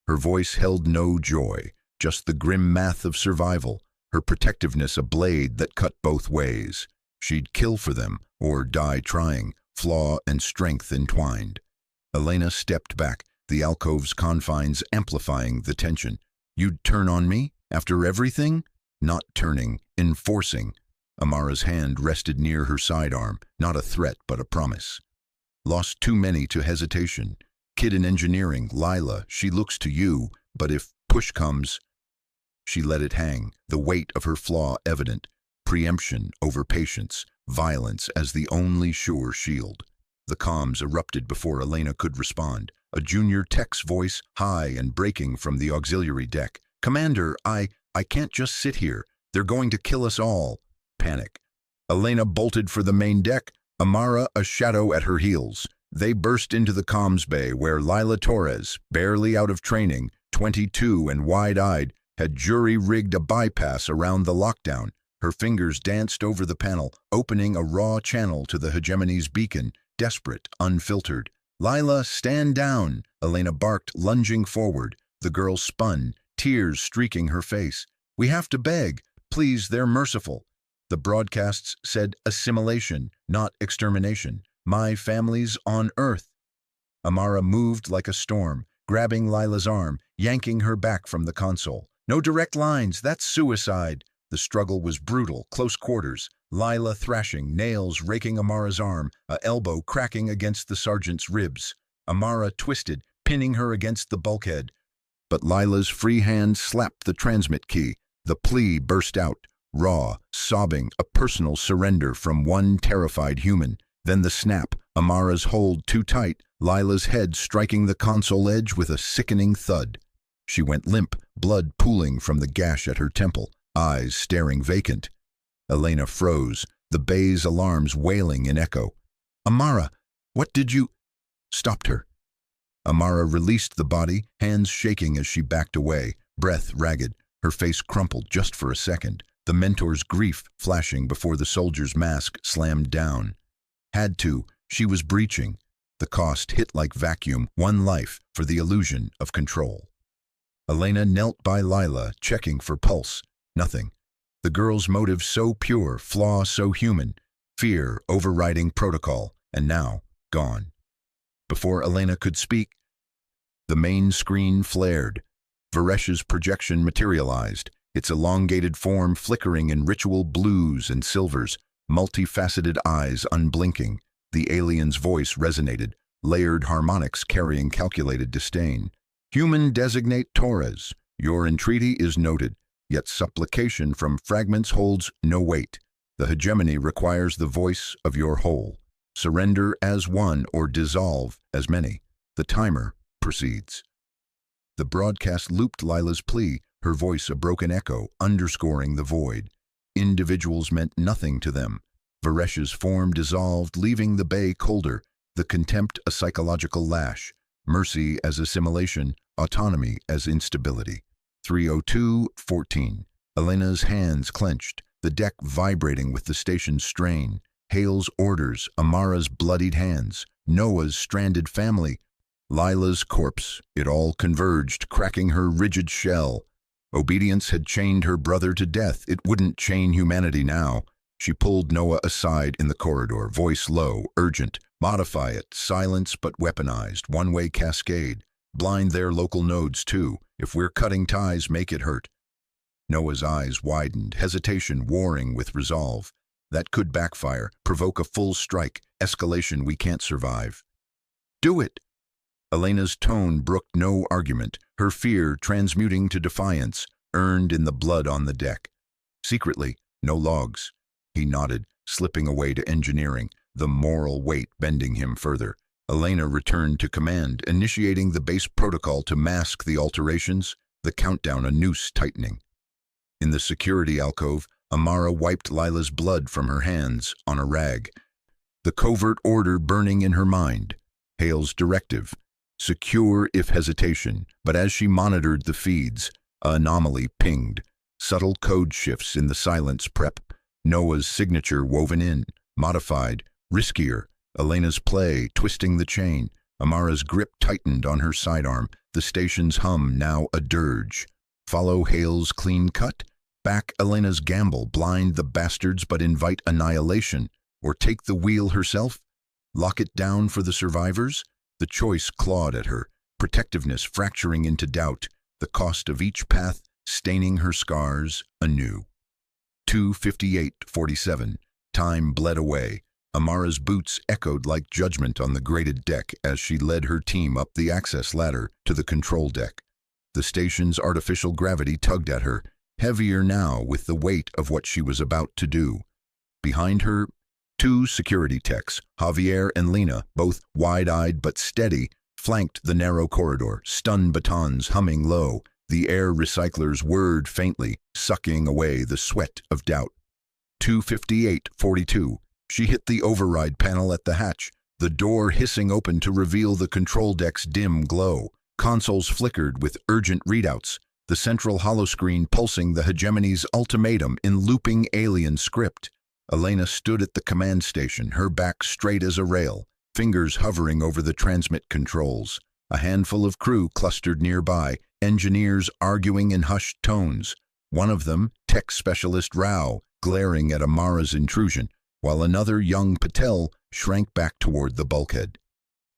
Her voice held no joy, just the grim math of survival, her protectiveness a blade that cut both ways. She'd kill for them, or die trying, flaw and strength entwined. Elena stepped back, the alcove's confines amplifying the tension. "You'd turn on me? After everything?" Not turning, enforcing. Amara's hand rested near her sidearm, not a threat but a promise. "Lost too many to hesitation. Kid in engineering, Lila, she looks to you, but if push comes..." She let it hang, the weight of her flaw evident. Preemption over patience, violence as the only sure shield. The comms erupted before Elena could respond. A junior tech's voice, high and breaking from the auxiliary deck. "Commander, I can't just sit here. They're going to kill us all." Panic. Elena bolted for the main deck, Amara a shadow at her heels. They burst into the comms bay where Lila Torres, barely out of training, 22 and wide-eyed, had jury-rigged a bypass around the lockdown. Her fingers danced over the panel, opening a raw channel to the hegemony's beacon, desperate, unfiltered. "Lila, stand down!" Elena barked, lunging forward. The girl spun, tears streaking her face. "We have to beg. Please, they're merciful." The broadcasts said assimilation, not extermination. "My family's on Earth." Amara moved like a storm, grabbing Lila's arm, yanking her back from the console. "No direct lines, that's suicide." The struggle was brutal, close quarters. Lila thrashing, nails raking Amara's arm, a elbow cracking against the sergeant's ribs. Amara twisted, pinning her against the bulkhead. But Lila's free hand slapped the transmit key. The plea burst out, raw, sobbing, a personal surrender from one terrified human. Then the snap, Amara's hold too tight, Lila's head striking the console edge with a sickening thud. She went limp, blood pooling from the gash at her temple, eyes staring vacant. Elena froze, the bay's alarms wailing in echo. "Amara, what did you—" Stopped her. Amara released the body, hands shaking as she backed away, breath ragged, her face crumpled just for a second, the mentor's grief flashing before the soldier's mask slammed down. Had to, she was breaching. The cost hit like vacuum, one life for the illusion of control. Elena knelt by Lila, checking for pulse. Nothing. The girl's motive so pure, flaw so human, fear overriding protocol, and now gone. Before Elena could speak, the main screen flared. Varesh's projection materialized, its elongated form flickering in ritual blues and silvers, multifaceted eyes unblinking. The alien's voice resonated, layered harmonics carrying calculated disdain. Human designate Torres. Your entreaty is noted, yet supplication from fragments holds no weight. The hegemony requires the voice of your whole. Surrender as one or dissolve as many. The timer proceeds. The broadcast looped Lila's plea, her voice a broken echo, underscoring the void. Individuals meant nothing to them. Varesh's form dissolved, leaving the bay colder, the contempt a psychological lash, mercy as assimilation, autonomy as instability. 3:02:14. Elena's hands clenched, the deck vibrating with the station's strain. Hale's orders, Amara's bloodied hands, Noah's stranded family, Lila's corpse. It all converged, cracking her rigid shell. Obedience had chained her brother to death. It wouldn't chain humanity now. She pulled Noah aside in the corridor, voice low, urgent. Modify it, silence but weaponized, one-way cascade. Blind their local nodes too. If we're cutting ties, make it hurt. Noah's eyes widened, hesitation warring with resolve. That could backfire, provoke a full strike, escalation we can't survive. Do it! Elena's tone brooked no argument, her fear transmuting to defiance, earned in the blood on the deck. Secretly, no logs. He nodded, slipping away to engineering, the moral weight bending him further. Elena returned to command, initiating the base protocol to mask the alterations, the countdown a noose tightening. In the security alcove, Amara wiped Lila's blood from her hands on a rag, the covert order burning in her mind. Hale's directive, secure if hesitation, but as she monitored the feeds, an anomaly pinged, subtle code shifts in the silence prep, Noah's signature woven in, modified, riskier, Elena's play twisting the chain, Amara's grip tightened on her sidearm, the station's hum now a dirge. Follow Hale's clean cut? Back Elena's gamble, blind the bastards but invite annihilation, or take the wheel herself? Lock it down for the survivors? The choice clawed at her, protectiveness fracturing into doubt, the cost of each path staining her scars anew. 2:58:47. Time bled away. Amara's boots echoed like judgment on the grated deck as she led her team up the access ladder to the control deck. The station's artificial gravity tugged at her, heavier now with the weight of what she was about to do. Behind her, two security techs, Javier and Lena, both wide-eyed but steady, flanked the narrow corridor, stun batons humming low, the air recyclers whirred faintly, sucking away the sweat of doubt. 2:58:42. She hit the override panel at the hatch, the door hissing open to reveal the control deck's dim glow. Consoles flickered with urgent readouts, the central holoscreen pulsing the hegemony's ultimatum in looping alien script. Elena stood at the command station, her back straight as a rail, fingers hovering over the transmit controls. A handful of crew clustered nearby, engineers arguing in hushed tones. One of them, tech specialist Rao, glaring at Amara's intrusion, while another, young Patel, shrank back toward the bulkhead.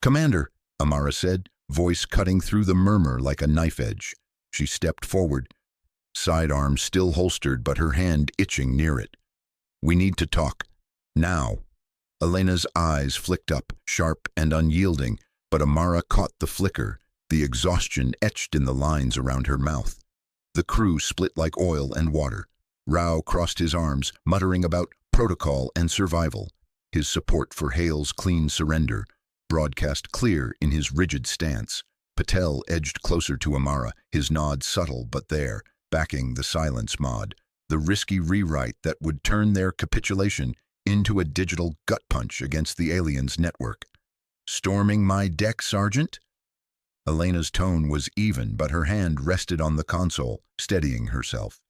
"Commander," Amara said, voice cutting through the murmur like a knife edge. She stepped forward, sidearm still holstered but her hand itching near it. "We need to talk. Now." Elena's eyes flicked up, sharp and unyielding, but Amara caught the flicker, the exhaustion etched in the lines around her mouth. The crew split like oil and water. Rao crossed his arms, muttering about protocol and survival, his support for Hale's clean surrender, broadcast clear in his rigid stance. Patel edged closer to Amara, his nod subtle but there, backing the silence mod, the risky rewrite that would turn their capitulation into a digital gut punch against the aliens' network. "Storming my deck, Sergeant?" Elena's tone was even, but her hand rested on the console, steadying herself.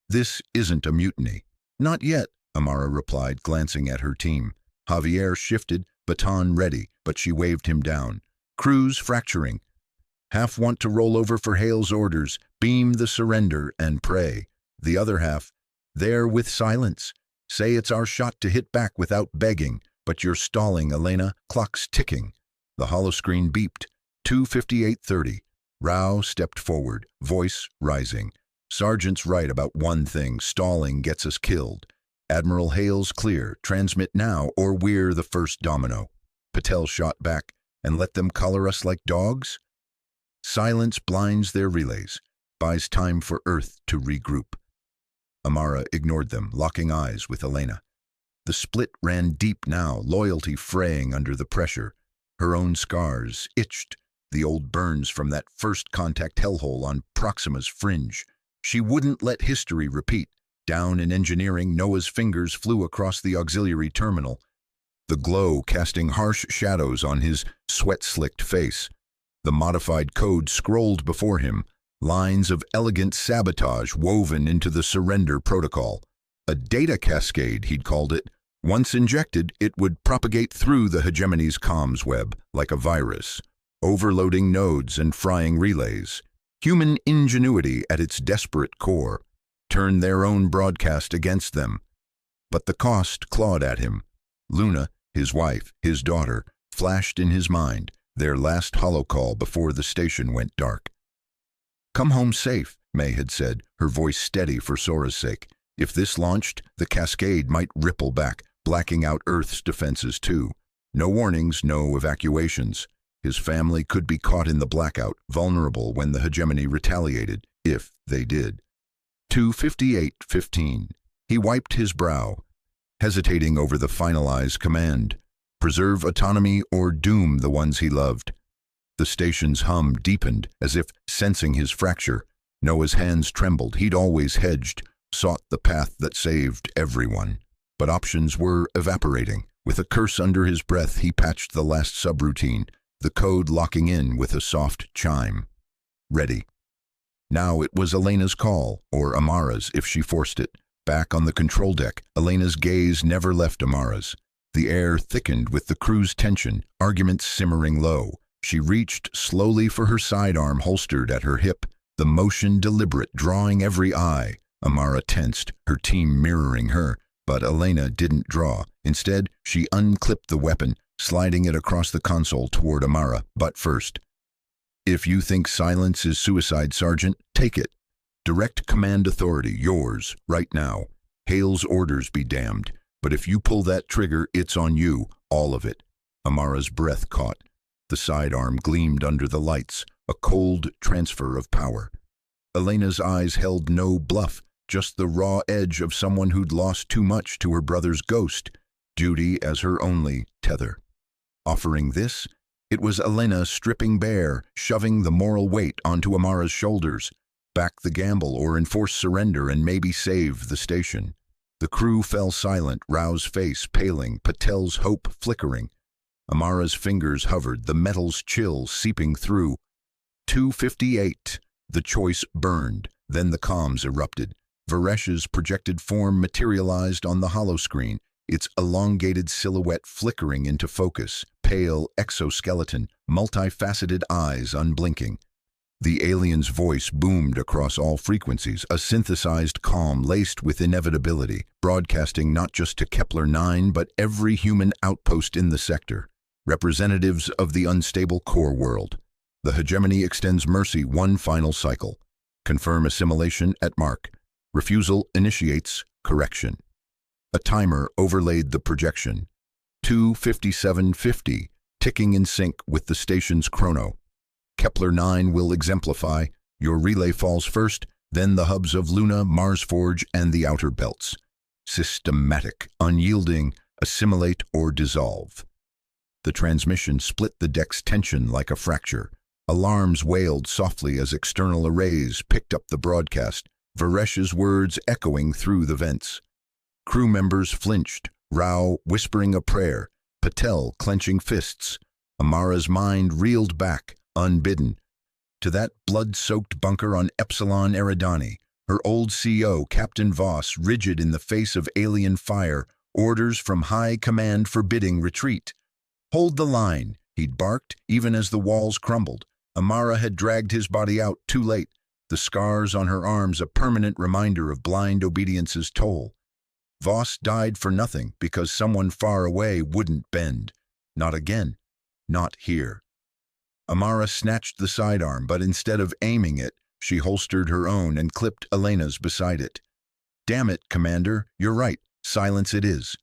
"This isn't a mutiny." "Not yet," Amara replied, glancing at her team. Javier shifted, baton ready, but she waved him down. "Crews fracturing. Half want to roll over for Hale's orders, beam the surrender, and pray. The other half, there with silence. Say it's our shot to hit back without begging, but you're stalling, Elena. Clock's ticking." The holoscreen beeped. 2:58:30. Rao stepped forward, voice rising. "Sergeant's right about one thing. Stalling gets us killed. Admiral Hale's clear. Transmit now, or we're the first domino." Patel shot back. "And let them color us like dogs?" "Silence blinds their relays. Buys time for Earth to regroup." Amara ignored them, locking eyes with Elena. The split ran deep now, loyalty fraying under the pressure. Her own scars itched, the old burns from that first contact hellhole on Proxima's fringe. She wouldn't let history repeat. Down in engineering, Noah's fingers flew across the auxiliary terminal, the glow casting harsh shadows on his sweat-slicked face. The modified code scrolled before him, lines of elegant sabotage woven into the surrender protocol. A data cascade, he'd called it. Once injected, it would propagate through the hegemony's comms web like a virus, overloading nodes and frying relays. Human ingenuity at its desperate core, turn their own broadcast against them. But the cost clawed at him. Luna, his wife, his daughter, flashed in his mind, their last holocall before the station went dark. "Come home safe," May had said, her voice steady for Sora's sake. If this launched, the cascade might ripple back, blacking out Earth's defenses too. No warnings, no evacuations. His family could be caught in the blackout, vulnerable when the hegemony retaliated, if they did. 2:58:15. He wiped his brow, hesitating over the finalized command. Preserve autonomy or doom the ones he loved. The station's hum deepened, as if sensing his fracture. Noah's hands trembled. He'd always hedged, sought the path that saved everyone. But options were evaporating. With a curse under his breath, he patched the last subroutine, the code locking in with a soft chime. Ready. Now it was Elena's call, or Amara's if she forced it. Back on the control deck, Elena's gaze never left Amara's. The air thickened with the crew's tension, arguments simmering low. She reached slowly for her sidearm holstered at her hip, the motion deliberate, drawing every eye. Amara tensed, her team mirroring her, but Elena didn't draw. Instead, she unclipped the weapon, sliding it across the console toward Amara, but first. "If you think silence is suicide, Sergeant, take it. Direct command authority, yours, right now. Hale's orders be damned. But if you pull that trigger, it's on you, all of it." Amara's breath caught. The sidearm gleamed under the lights, a cold transfer of power. Elena's eyes held no bluff, just the raw edge of someone who'd lost too much to her brother's ghost, duty as her only tether. Offering this, it was Elena stripping bare, shoving the moral weight onto Amara's shoulders. Back the gamble or enforce surrender and maybe save the station. The crew fell silent, Rao's face paling, Patel's hope flickering. Amara's fingers hovered, the metal's chill seeping through. 2:58. The choice burned, then the comms erupted. Varesh's projected form materialized on the holoscreen, its elongated silhouette flickering into focus, pale exoskeleton, multifaceted eyes unblinking. The alien's voice boomed across all frequencies, a synthesized calm laced with inevitability, broadcasting not just to Kepler-9 but every human outpost in the sector, representatives of the unstable core world. The hegemony extends mercy one final cycle. Confirm assimilation at mark. Refusal initiates correction. A timer overlaid the projection. 2:57:50, ticking in sync with the station's chrono. Kepler-9 will exemplify. Your relay falls first, then the hubs of Luna, Marsforge, and the outer belts. Systematic, unyielding, assimilate or dissolve. The transmission split the deck's tension like a fracture. Alarms wailed softly as external arrays picked up the broadcast, Varesh's words echoing through the vents. Crew members flinched, Rao whispering a prayer, Patel clenching fists. Amara's mind reeled back, unbidden, to that blood-soaked bunker on Epsilon Eridani. Her old CO, Captain Voss, rigid in the face of alien fire, orders from high command forbidding retreat. "Hold the line," he'd barked, even as the walls crumbled. Amara had dragged his body out too late, the scars on her arms a permanent reminder of blind obedience's toll. Voss died for nothing because someone far away wouldn't bend. Not again. Not here. Amara snatched the sidearm, but instead of aiming it, she holstered her own and clipped Elena's beside it. "Damn it, Commander, you're right. Silence it is."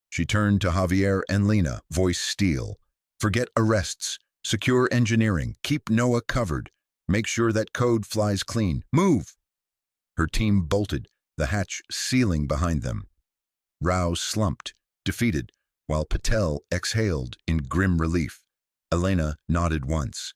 She turned to Javier and Lena, voice steel. "Forget arrests. Secure engineering. Keep Noah covered. Make sure that code flies clean. Move!" Her team bolted, the hatch sealing behind them. Rao slumped, defeated, while Patel exhaled in grim relief. Elena nodded once.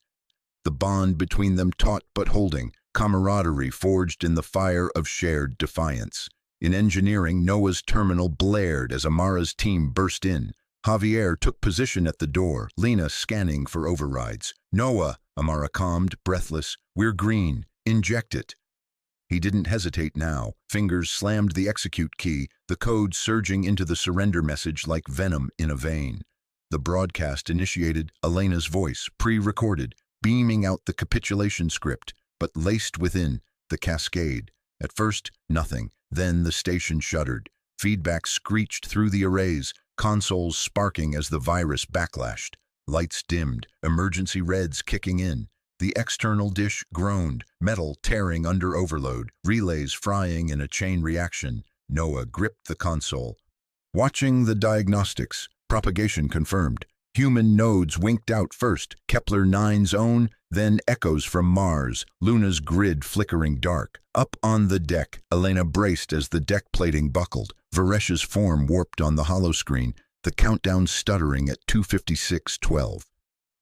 The bond between them taut but holding, camaraderie forged in the fire of shared defiance. In engineering, Noah's terminal blared as Amara's team burst in. Javier took position at the door, Lena scanning for overrides. "Noah," Amara calmed, breathless. "We're green. Inject it." He didn't hesitate now. Fingers slammed the execute key, the code surging into the surrender message like venom in a vein. The broadcast initiated, Elena's voice, pre-recorded, beaming out the capitulation script, but laced within, the cascade. At first, nothing. Then the station shuddered. Feedback screeched through the arrays, consoles sparking as the virus backlashed. Lights dimmed, emergency reds kicking in. The external dish groaned, metal tearing under overload, relays frying in a chain reaction. Noah gripped the console. Watching the diagnostics, propagation confirmed. Human nodes winked out first, Kepler-9's own, then echoes from Mars, Luna's grid flickering dark. Up on the deck, Elena braced as the deck plating buckled. Varesh's form warped on the holoscreen, the countdown stuttering at 2:56:12.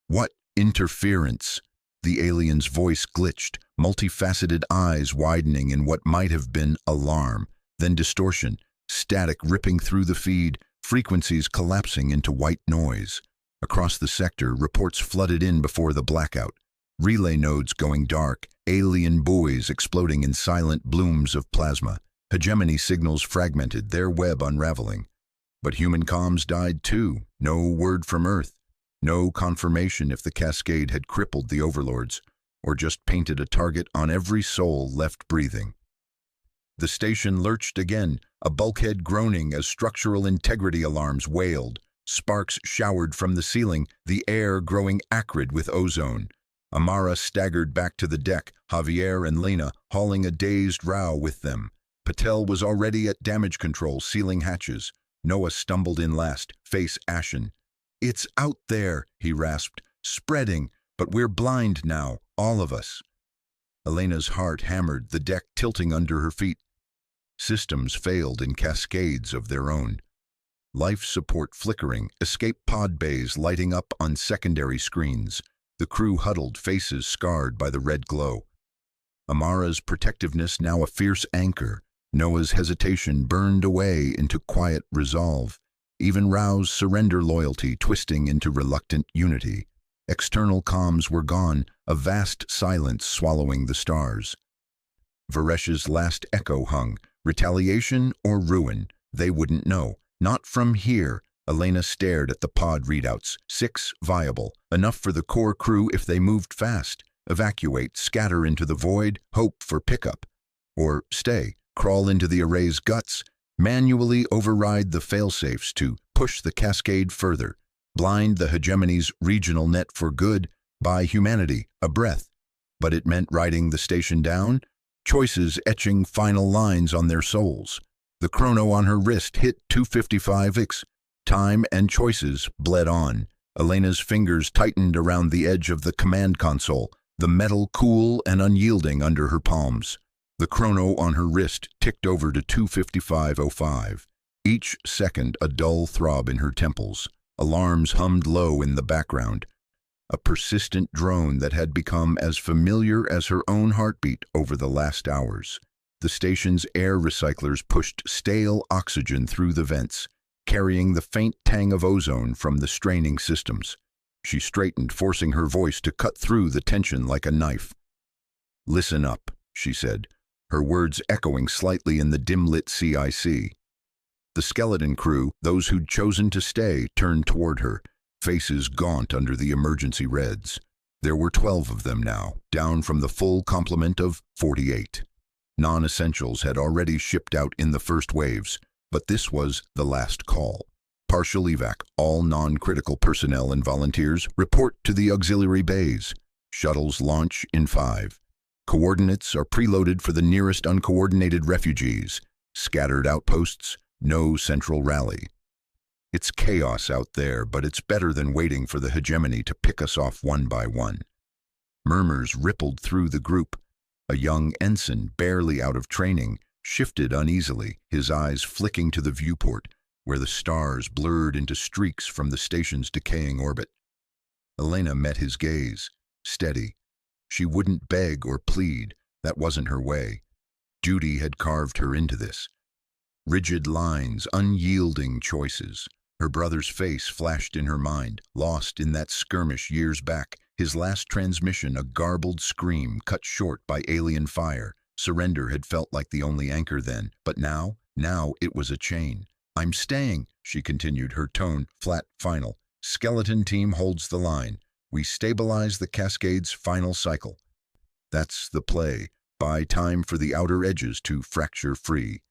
"What interference?" The alien's voice glitched, multifaceted eyes widening in what might have been alarm, then distortion, static ripping through the feed, frequencies collapsing into white noise. Across the sector, reports flooded in before the blackout. Relay nodes going dark, alien buoys exploding in silent blooms of plasma. Hegemony signals fragmented, their web unraveling. But human comms died too. No word from Earth. No confirmation if the cascade had crippled the overlords, or just painted a target on every soul left breathing. The station lurched again, a bulkhead groaning as structural integrity alarms wailed. Sparks showered from the ceiling, the air growing acrid with ozone. Amara staggered back to the deck, Javier and Lena hauling a dazed Rao with them. Patel was already at damage control, sealing hatches. Noah stumbled in last, face ashen. "It's out there," he rasped, "spreading, but we're blind now, all of us." Elena's heart hammered, the deck tilting under her feet. Systems failed in cascades of their own. Life support flickering, escape pod bays lighting up on secondary screens. The crew huddled, faces scarred by the red glow. Amara's protectiveness now a fierce anchor. Noah's hesitation burned away into quiet resolve. Even Rao's surrender loyalty twisting into reluctant unity. External comms were gone, a vast silence swallowing the stars. Varesh's last echo hung. Retaliation or ruin? They wouldn't know. Not from here. Elena stared at the pod readouts. 6 viable. Enough for the core crew if they moved fast. Evacuate, scatter into the void, hope for pickup. Or stay, crawl into the array's guts, manually override the failsafes to push the cascade further, blind the hegemony's regional net for good, buy humanity a breath. But it meant riding the station down, choices etching final lines on their souls. The chrono on her wrist hit 2:55x. Time and choices bled on. Elena's fingers tightened around the edge of the command console, the metal cool and unyielding under her palms. The chrono on her wrist ticked over to 2:55:05. Each second a dull throb in her temples. Alarms hummed low in the background. A persistent drone that had become as familiar as her own heartbeat over the last hours. The station's air recyclers pushed stale oxygen through the vents, carrying the faint tang of ozone from the straining systems. She straightened, forcing her voice to cut through the tension like a knife. "Listen up," she said, her words echoing slightly in the dim-lit CIC. The skeleton crew, those who'd chosen to stay, turned toward her, faces gaunt under the emergency reds. There were 12 of them now, down from the full complement of 48. Non-essentials had already shipped out in the first waves, but this was the last call. Partial evac, all non-critical personnel and volunteers report to the auxiliary bays. Shuttles launch in 5. Coordinates are preloaded for the nearest uncoordinated refugees. Scattered outposts, no central rally. It's chaos out there, but it's better than waiting for the hegemony to pick us off one by one. Murmurs rippled through the group. A young ensign, barely out of training, shifted uneasily, his eyes flicking to the viewport, where the stars blurred into streaks from the station's decaying orbit. Elena met his gaze, steady. She wouldn't beg or plead, that wasn't her way. Duty had carved her into this. Rigid lines, unyielding choices. Her brother's face flashed in her mind, lost in that skirmish years back, his last transmission a garbled scream cut short by alien fire. Surrender had felt like the only anchor then, but now it was a chain. "I'm staying," she continued, her tone flat, final. "Skeleton team holds the line. We stabilize the Cascade's final cycle. That's the play. Buy time for the outer edges to fracture free."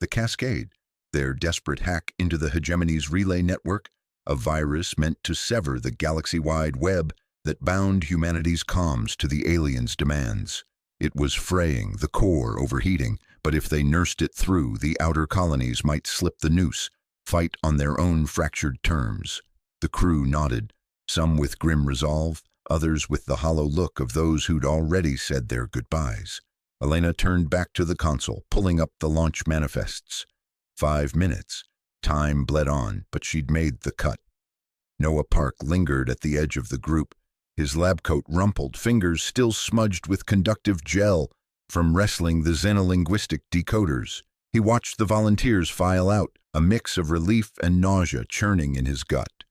The Cascade, their desperate hack into the hegemony's relay network, a virus meant to sever the galaxy-wide web that bound humanity's comms to the aliens' demands. It was fraying, the core overheating, but if they nursed it through, the outer colonies might slip the noose, fight on their own fractured terms. The crew nodded, some with grim resolve, others with the hollow look of those who'd already said their goodbyes. Elena turned back to the console, pulling up the launch manifests. 5 minutes. Time bled on, but she'd made the cut. Noah Park lingered at the edge of the group, his lab coat rumpled, fingers still smudged with conductive gel from wrestling the xenolinguistic decoders. He watched the volunteers file out, a mix of relief and nausea churning in his gut.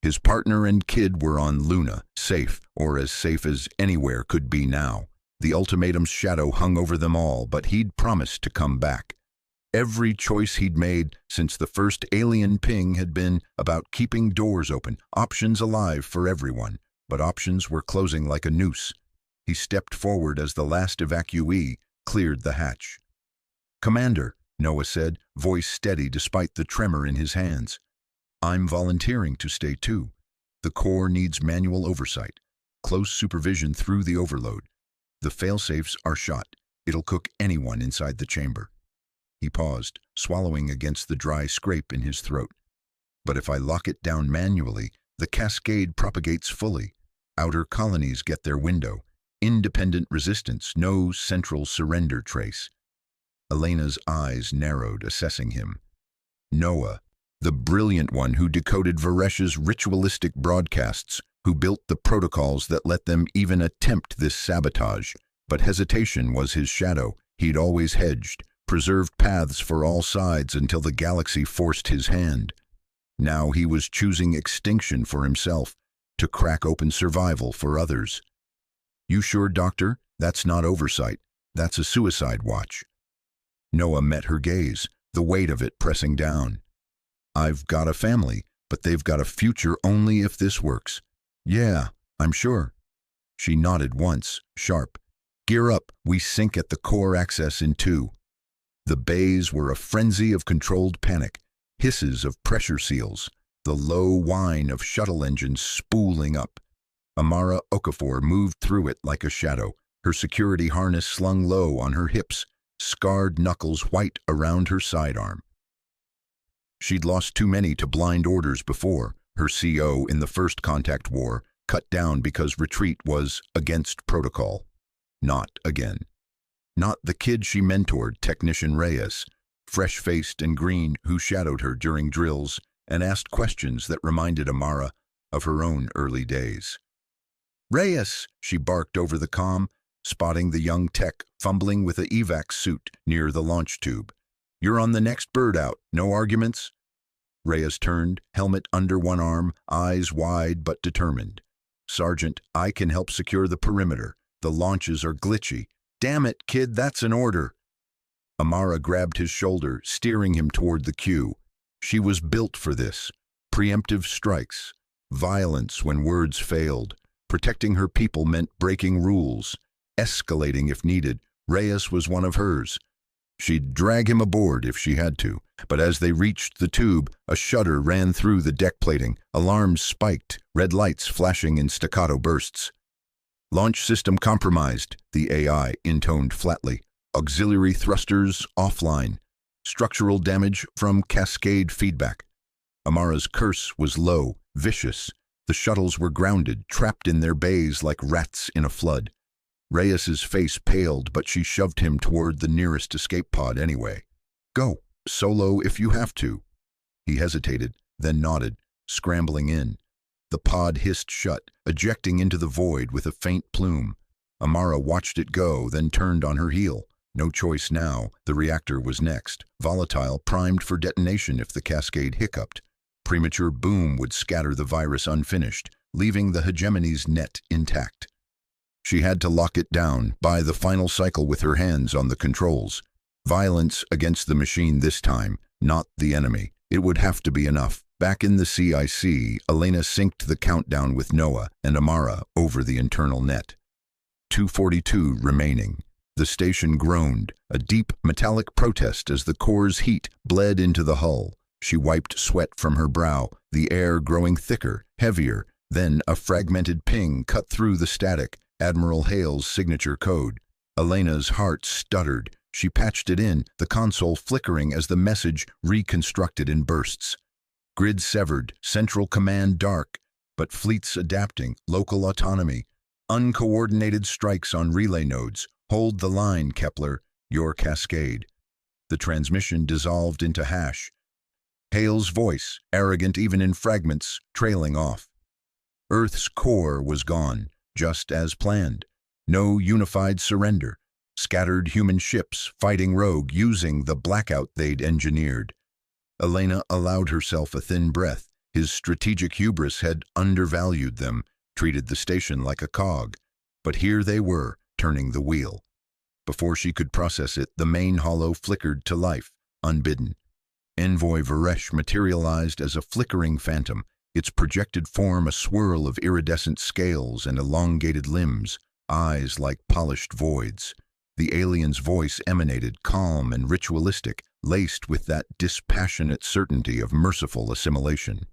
His partner and kid were on Luna, safe, or as safe as anywhere could be now. The ultimatum's shadow hung over them all, but he'd promised to come back. Every choice he'd made since the first alien ping had been about keeping doors open, options alive for everyone, but options were closing like a noose. He stepped forward as the last evacuee cleared the hatch. "Commander," Noah said, voice steady despite the tremor in his hands. "I'm volunteering to stay too. The Corps needs manual oversight, close supervision through the overload. The failsafes are shot. It'll cook anyone inside the chamber." He paused, swallowing against the dry scrape in his throat. "But if I lock it down manually, the cascade propagates fully. Outer colonies get their window. Independent resistance, no central surrender trace." Elena's eyes narrowed, assessing him. Noah, the brilliant one who decoded Varesh's ritualistic broadcasts, who built the protocols that let them even attempt this sabotage. But hesitation was his shadow. He'd always hedged, preserved paths for all sides until the galaxy forced his hand. Now he was choosing extinction for himself, to crack open survival for others. "You sure, Doctor? That's not oversight. That's a suicide watch." Noah met her gaze, the weight of it pressing down. "I've got a family, but they've got a future only if this works." "Yeah, I'm sure." She nodded once, sharp. "Gear up, we sink at the core access in 2. The bays were a frenzy of controlled panic, hisses of pressure seals, the low whine of shuttle engines spooling up. Amara Okafor moved through it like a shadow, her security harness slung low on her hips, scarred knuckles white around her sidearm. She'd lost too many to blind orders before, her CO in the first contact war, cut down because retreat was against protocol. Not again. Not the kid she mentored, Technician Reyes, fresh-faced and green, who shadowed her during drills and asked questions that reminded Amara of her own early days. "Reyes," she barked over the comm, spotting the young tech fumbling with a evac suit near the launch tube. "You're on the next bird out, no arguments?" Reyes turned, helmet under one arm, eyes wide but determined. "Sergeant, I can help secure the perimeter. The launches are glitchy. Damn it, kid, that's an order. Amara grabbed his shoulder, steering him toward the queue. She was built for this. Preemptive strikes. Violence when words failed. Protecting her people meant breaking rules. Escalating if needed. Reyes was one of hers. She'd drag him aboard if she had to, but as they reached the tube, a shudder ran through the deck plating. Alarms spiked, red lights flashing in staccato bursts. Launch system compromised, the AI intoned flatly. Auxiliary thrusters offline. Structural damage from cascade feedback. Amara's curse was low, vicious. The shuttles were grounded, trapped in their bays like rats in a flood. Reyes's face paled, but she shoved him toward the nearest escape pod anyway. Go, solo if you have to. He hesitated, then nodded, scrambling in. The pod hissed shut, ejecting into the void with a faint plume. Amara watched it go, then turned on her heel. No choice now, the reactor was next. Volatile, primed for detonation if the cascade hiccuped. Premature boom would scatter the virus unfinished, leaving the hegemony's net intact. She had to lock it down, buy the final cycle with her hands on the controls. Violence against the machine this time, not the enemy. It would have to be enough. Back in the CIC, Elena synced the countdown with Noah and Amara over the internal net. 242 remaining. The station groaned, a deep metallic protest as the core's heat bled into the hull. She wiped sweat from her brow, the air growing thicker, heavier. Then a fragmented ping cut through the static. Admiral Hale's signature code. Elena's heart stuttered. She patched it in, the console flickering as the message reconstructed in bursts. Grid severed, central command dark, but fleets adapting, local autonomy. Uncoordinated strikes on relay nodes. Hold the line, Kepler, your cascade. The transmission dissolved into hash. Hale's voice, arrogant even in fragments, trailing off. Earth's core was gone. Just as planned. No unified surrender. Scattered human ships fighting rogue using the blackout they'd engineered. Elena allowed herself a thin breath. His strategic hubris had undervalued them, treated the station like a cog. But here they were, turning the wheel. Before she could process it, the main hollow flickered to life, unbidden. Envoy Varesh materialized as a flickering phantom, its projected form a swirl of iridescent scales and elongated limbs, eyes like polished voids. The alien's voice emanated calm and ritualistic, laced with that dispassionate certainty of merciful assimilation.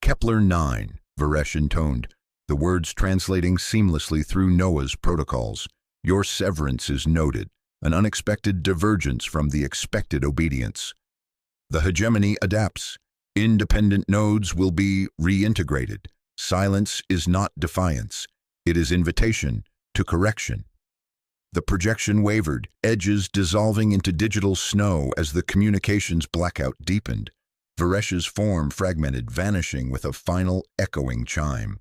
Kepler 9, Varesh intoned, the words translating seamlessly through Noah's protocols. Your severance is noted, an unexpected divergence from the expected obedience. The hegemony adapts. Independent nodes will be reintegrated. Silence is not defiance. It is invitation to correction. The projection wavered, edges dissolving into digital snow as the communications blackout deepened. Varesh's form fragmented, vanishing with a final echoing chime.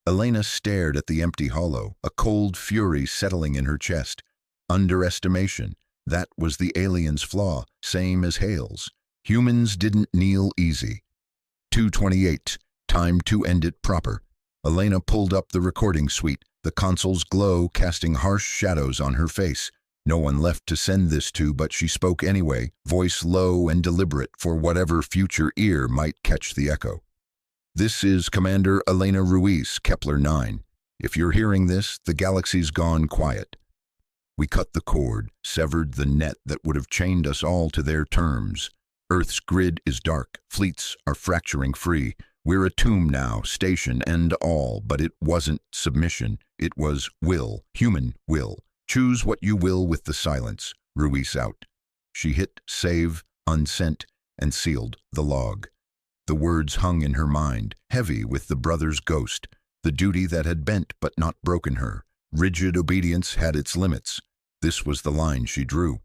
Elena stared at the empty hollow, a cold fury settling in her chest. Underestimation. That was the alien's flaw, same as Hale's. Humans didn't kneel easy. 228. Time to end it proper. Elena pulled up the recording suite, the console's glow casting harsh shadows on her face. No one left to send this to, but she spoke anyway, voice low and deliberate for whatever future ear might catch the echo. This is Commander Elena Ruiz, Kepler 9. If you're hearing this, the galaxy's gone quiet. We cut the cord, severed the net that would have chained us all to their terms. Earth's grid is dark, fleets are fracturing free. We're a tomb now, station and all, but it wasn't submission. It was will, human will. Choose what you will with the silence. Ruiz out. She hit save, unsent, and sealed the log. The words hung in her mind, heavy with the brother's ghost, the duty that had bent but not broken her. Rigid obedience had its limits. This was the line she drew.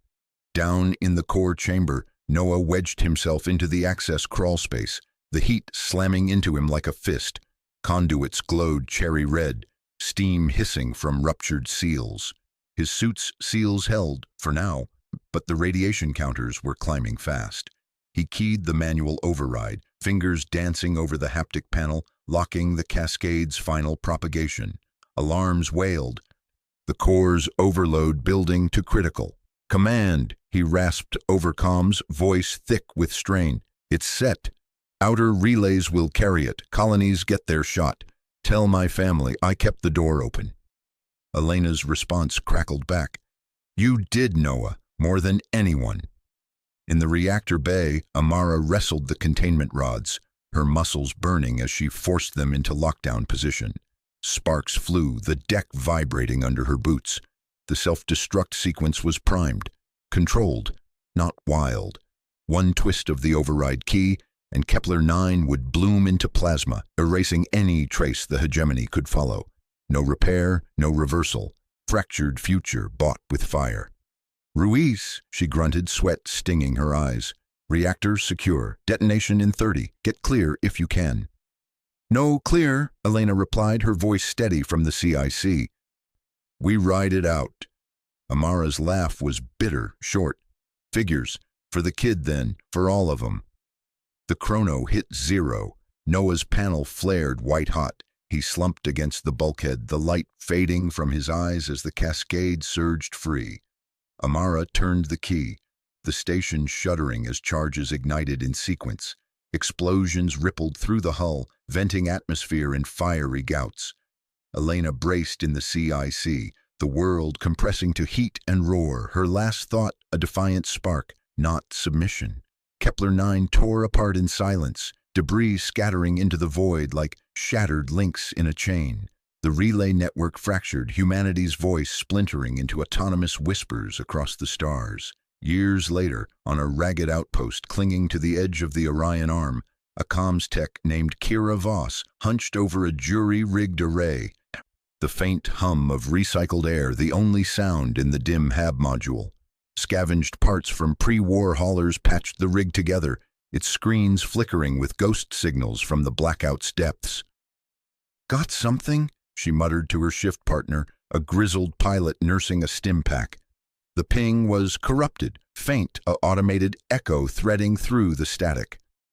Down in the core chamber, Noah wedged himself into the access crawl space, the heat slamming into him like a fist. Conduits glowed cherry red, steam hissing from ruptured seals. His suit's seals held, for now, but the radiation counters were climbing fast. He keyed the manual override, fingers dancing over the haptic panel, locking the cascade's final propagation. Alarms wailed. the core's overload building to critical. "Command," he rasped over comms, voice thick with strain. "It's set. Outer relays will carry it. Colonies get their shot. Tell my family I kept the door open." Elena's response crackled back. "You did, Noah, more than anyone." In the reactor bay, Amara wrestled the containment rods, her muscles burning as she forced them into lockdown position. Sparks flew, the deck vibrating under her boots. The self-destruct sequence was primed, controlled, not wild. One twist of the override key, and Kepler-9 would bloom into plasma, erasing any trace the hegemony could follow. No repair, no reversal. Fractured future bought with fire. "Ruiz," she grunted, sweat stinging her eyes. "Reactors secure. Detonation in 30. Get clear if you can." "No clear," Elena replied, her voice steady from the CIC. "We ride it out." Amara's laugh was bitter, short. "Figures. For the kid then, for all of them." The chrono hit 0. Noah's panel flared white-hot. He slumped against the bulkhead, the light fading from his eyes as the cascade surged free. Amara turned the key, the station shuddering as charges ignited in sequence. Explosions rippled through the hull, venting atmosphere in fiery gouts. Elena braced in the CIC, the world compressing to heat and roar, her last thought a defiant spark, not submission. Kepler-9 tore apart in silence, debris scattering into the void like shattered links in a chain. The relay network fractured, humanity's voice splintering into autonomous whispers across the stars. Years later, on a ragged outpost clinging to the edge of the Orion Arm, a comms tech named Kira Voss hunched over a jury-rigged array. The faint hum of recycled air, the only sound in the dim HAB module. Scavenged parts from pre-war haulers patched the rig together, its screens flickering with ghost signals from the blackout's depths. "Got something?" she muttered to her shift partner, a grizzled pilot nursing a stim pack. The ping was corrupted, faint, a automated echo threading through the static.